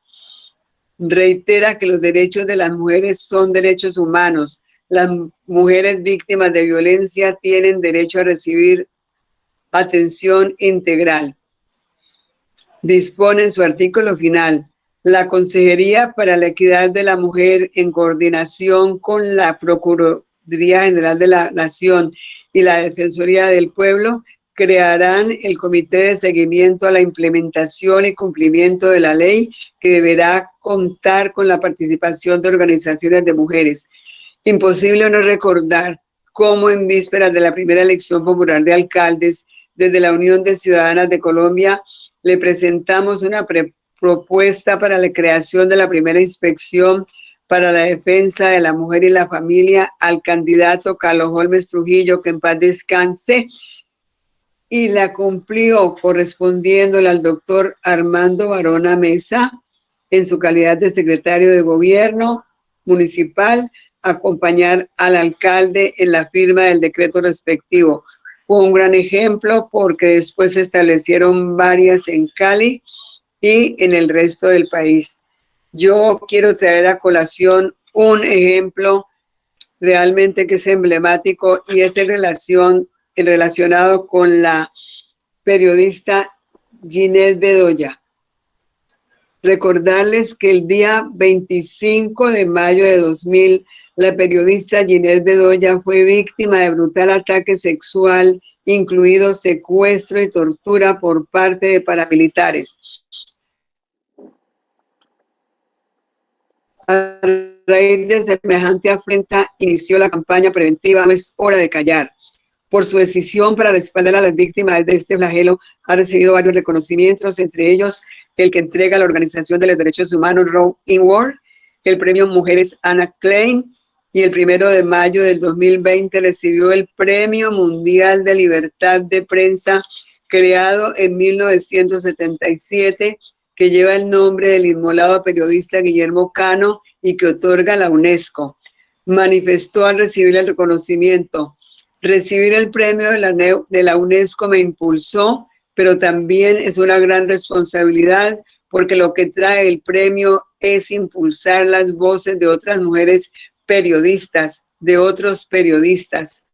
Reitera que los derechos de las mujeres son derechos humanos. Las mujeres víctimas de violencia tienen derecho a recibir atención integral. Dispone en su artículo final: la Consejería para la Equidad de la Mujer, en coordinación con la Procuraduría General de la Nación y la Defensoría del Pueblo, crearán el Comité de Seguimiento a la implementación y cumplimiento de la ley, que deberá contar con la participación de organizaciones de mujeres. Imposible no recordar cómo en vísperas de la primera elección popular de alcaldes, desde la Unión de Ciudadanas de Colombia, le presentamos una propuesta para la creación de la primera inspección para la defensa de la mujer y la familia al candidato Carlos Holmes Trujillo, que en paz descanse, y la cumplió correspondiéndole al doctor Armando Barona Mesa, en su calidad de secretario de Gobierno Municipal, acompañar al alcalde en la firma del decreto respectivo. Fue un gran ejemplo porque después se establecieron varias en Cali y en el resto del país. Yo quiero traer a colación un ejemplo realmente que es emblemático y es relacionado con la periodista Ginette Bedoya. Recordarles que el día 25 de mayo de 2000, la periodista Ginette Bedoya fue víctima de brutal ataque sexual, incluido secuestro y tortura por parte de paramilitares. A raíz de semejante afrenta, inició la campaña preventiva No es hora de callar. Por su decisión para respaldar a las víctimas de este flagelo, ha recibido varios reconocimientos, entre ellos el que entrega la Organización de los Derechos Humanos Row Inward, el premio Mujeres Anna Klein, y el 1 de mayo del 2020 recibió el Premio Mundial de Libertad de Prensa, creado en 1977, que lleva el nombre del inmolado periodista Guillermo Cano y que otorga la UNESCO. Manifestó al recibir el reconocimiento: Recibir el premio de la UNESCO me impulsó, pero también es una gran responsabilidad porque lo que trae el premio es impulsar las voces de otras mujeres periodistas, de otros periodistas.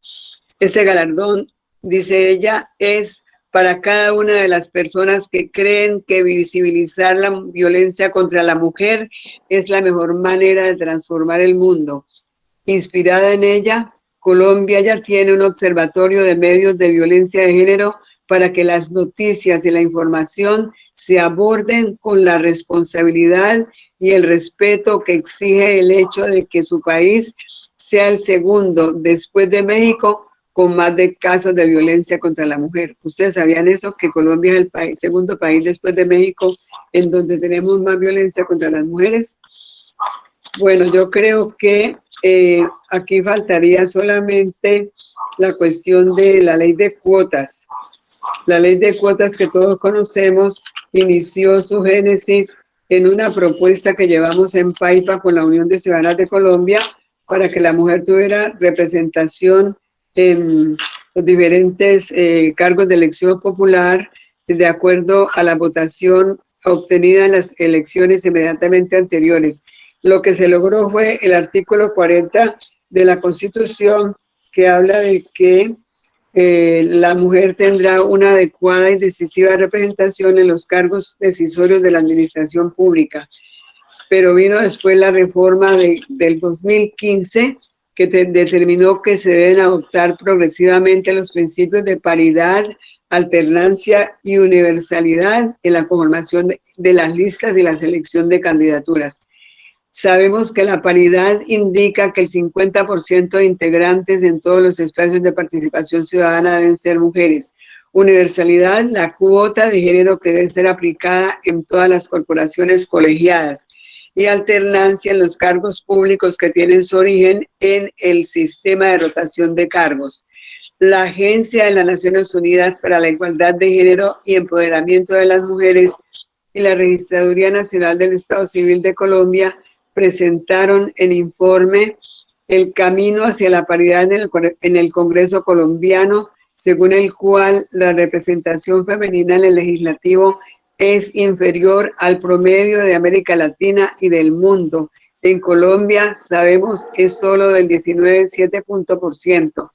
Este galardón, dice ella, es para cada una de las personas que creen que visibilizar la violencia contra la mujer es la mejor manera de transformar el mundo. Inspirada en ella, Colombia ya tiene un observatorio de medios de violencia de género para que las noticias y la información se aborden con la responsabilidad y el respeto que exige el hecho de que su país sea el segundo, después de México, con más de casos de violencia contra la mujer. ¿Ustedes sabían eso? Que Colombia es el segundo país después de México en donde tenemos más violencia contra las mujeres. Bueno, yo creo que aquí faltaría solamente la cuestión de la ley de cuotas. La ley de cuotas que todos conocemos inició su génesis en una propuesta que llevamos en Paipa con la Unión de Ciudadanas de Colombia para que la mujer tuviera representación en los diferentes cargos de elección popular de acuerdo a la votación obtenida en las elecciones inmediatamente anteriores. Lo que se logró fue el artículo 40 de la Constitución, que habla de que la mujer tendrá una adecuada y decisiva representación en los cargos decisorios de la administración pública. Pero vino después la reforma del 2015, que determinó que se deben adoptar progresivamente los principios de paridad, alternancia y universalidad en la conformación de las listas y la selección de candidaturas. Sabemos que la paridad indica que el 50% de integrantes en todos los espacios de participación ciudadana deben ser mujeres. Universalidad, la cuota de género que debe ser aplicada en todas las corporaciones colegiadas. Y alternancia en los cargos públicos que tienen su origen en el sistema de rotación de cargos. La Agencia de las Naciones Unidas para la Igualdad de Género y Empoderamiento de las Mujeres y la Registraduría Nacional del Estado Civil de Colombia presentaron el informe El camino hacia la paridad en el Congreso colombiano, según el cual la representación femenina en el legislativo es inferior al promedio de América Latina y del mundo. En Colombia, sabemos, es solo del 19,7%.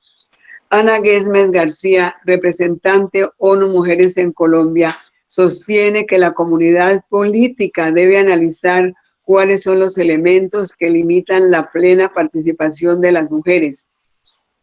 Ana Gesmes García, representante ONU Mujeres en Colombia, sostiene que la comunidad política debe analizar cuáles son los elementos que limitan la plena participación de las mujeres.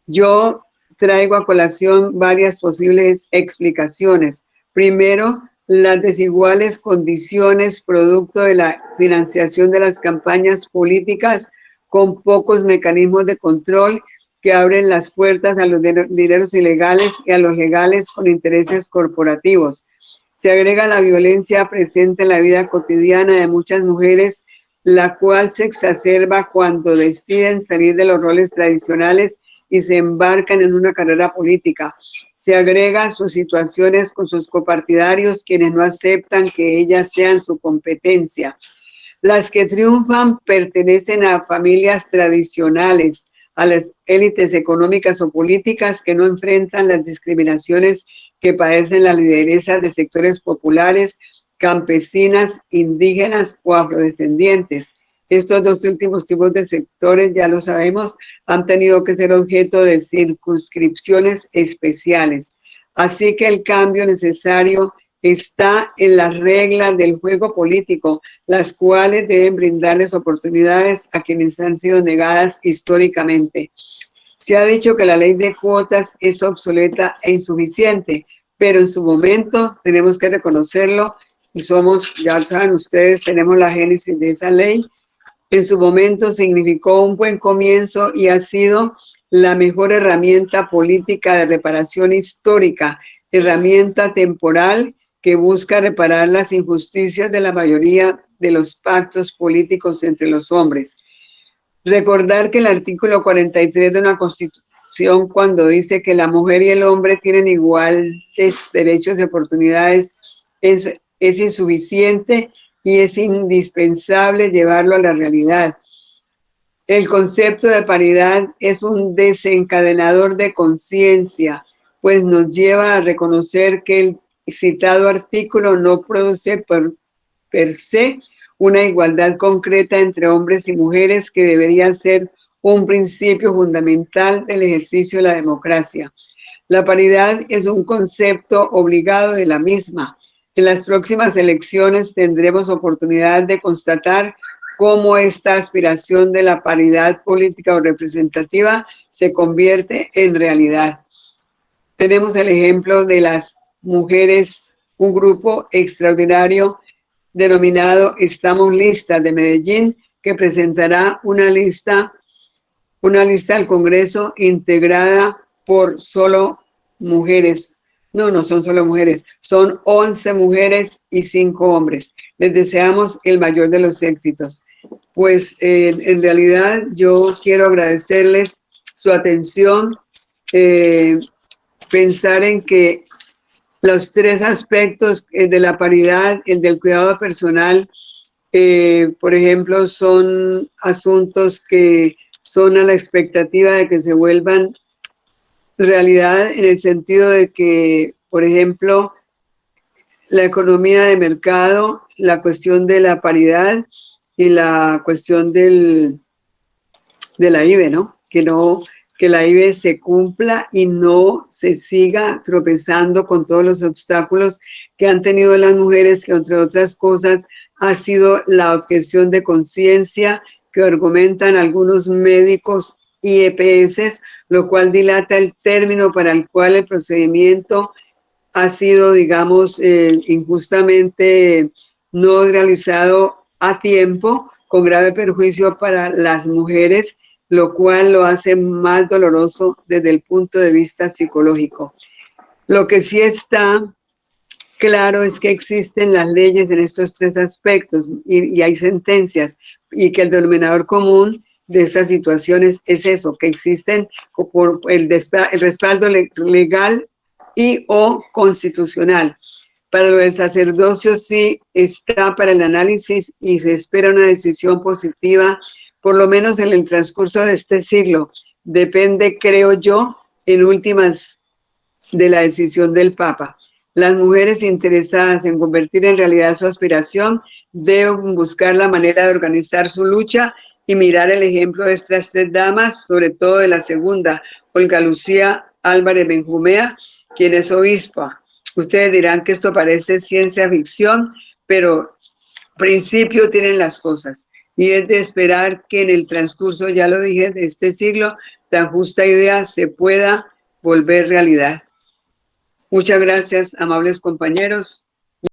Yo traigo a colación varias posibles explicaciones. Primero, las desiguales condiciones producto de la financiación de las campañas políticas con pocos mecanismos de control que abren las puertas a los dineros ilegales y a los legales con intereses corporativos. Se agrega la violencia presente en la vida cotidiana de muchas mujeres, la cual se exacerba cuando deciden salir de los roles tradicionales y se embarcan en una carrera política. Se agrega sus situaciones con sus copartidarios, quienes no aceptan que ellas sean su competencia. Las que triunfan pertenecen a familias tradicionales, a las élites económicas o políticas que no enfrentan las discriminaciones que padecen las lideresas de sectores populares, campesinas, indígenas o afrodescendientes. Estos dos últimos tipos de sectores, ya lo sabemos, han tenido que ser objeto de circunscripciones especiales. Así que el cambio necesario está en las reglas del juego político, las cuales deben brindarles oportunidades a quienes han sido negadas históricamente. Se ha dicho que la ley de cuotas es obsoleta e insuficiente, pero en su momento tenemos que reconocerlo y somos, ya saben ustedes, tenemos la génesis de esa ley. En su momento significó un buen comienzo y ha sido la mejor herramienta política de reparación histórica, herramienta temporal que busca reparar las injusticias de la mayoría de los pactos políticos entre los hombres. Recordar que el artículo 43 de una Constitución, cuando dice que la mujer y el hombre tienen iguales derechos y oportunidades, es insuficiente y es indispensable llevarlo a la realidad. El concepto de paridad es un desencadenador de conciencia, pues nos lleva a reconocer que el citado artículo no produce per se una igualdad concreta entre hombres y mujeres que debería ser un principio fundamental del ejercicio de la democracia. La paridad es un concepto obligado de la misma. En las próximas elecciones tendremos oportunidad de constatar cómo esta aspiración de la paridad política o representativa se convierte en realidad. Tenemos el ejemplo de las mujeres, un grupo extraordinario denominado Estamos Listas de Medellín, que presentará una lista al Congreso integrada por solo mujeres. No son solo mujeres, son 11 mujeres y 5 hombres. Les deseamos el mayor de los éxitos. Pues en realidad yo quiero agradecerles su atención, pensar en que los 3 aspectos de la paridad, el del cuidado personal, por ejemplo, son asuntos que son a la expectativa de que se vuelvan realidad en el sentido de que, por ejemplo, la economía de mercado, la cuestión de la paridad y la cuestión de la IVE, ¿no? Que la IVE se cumpla y no se siga tropezando con todos los obstáculos que han tenido las mujeres, que entre otras cosas ha sido la objeción de conciencia que argumentan algunos médicos y EPS, lo cual dilata el término para el cual el procedimiento ha sido, digamos, injustamente no realizado a tiempo, con grave perjuicio para las mujeres, lo cual lo hace más doloroso desde el punto de vista psicológico. Lo que sí está claro es que existen las leyes en estos 3 aspectos y hay sentencias, y que el denominador común de estas situaciones es eso, que existen por el respaldo legal y o constitucional. Para lo del sacerdocio sí está para el análisis y se espera una decisión positiva, por lo menos en el transcurso de este siglo. Depende, creo yo, en últimas, de la decisión del Papa. Las mujeres interesadas en convertir en realidad su aspiración deben buscar la manera de organizar su lucha y mirar el ejemplo de estas 3 damas, sobre todo de la segunda, Olga Lucía Álvarez Benjumea, quien es obispa. Ustedes dirán que esto parece ciencia ficción, pero principio tienen las cosas. Y es de esperar que en el transcurso, ya lo dije, de este siglo, tan justa idea se pueda volver realidad. Muchas gracias, amables compañeros.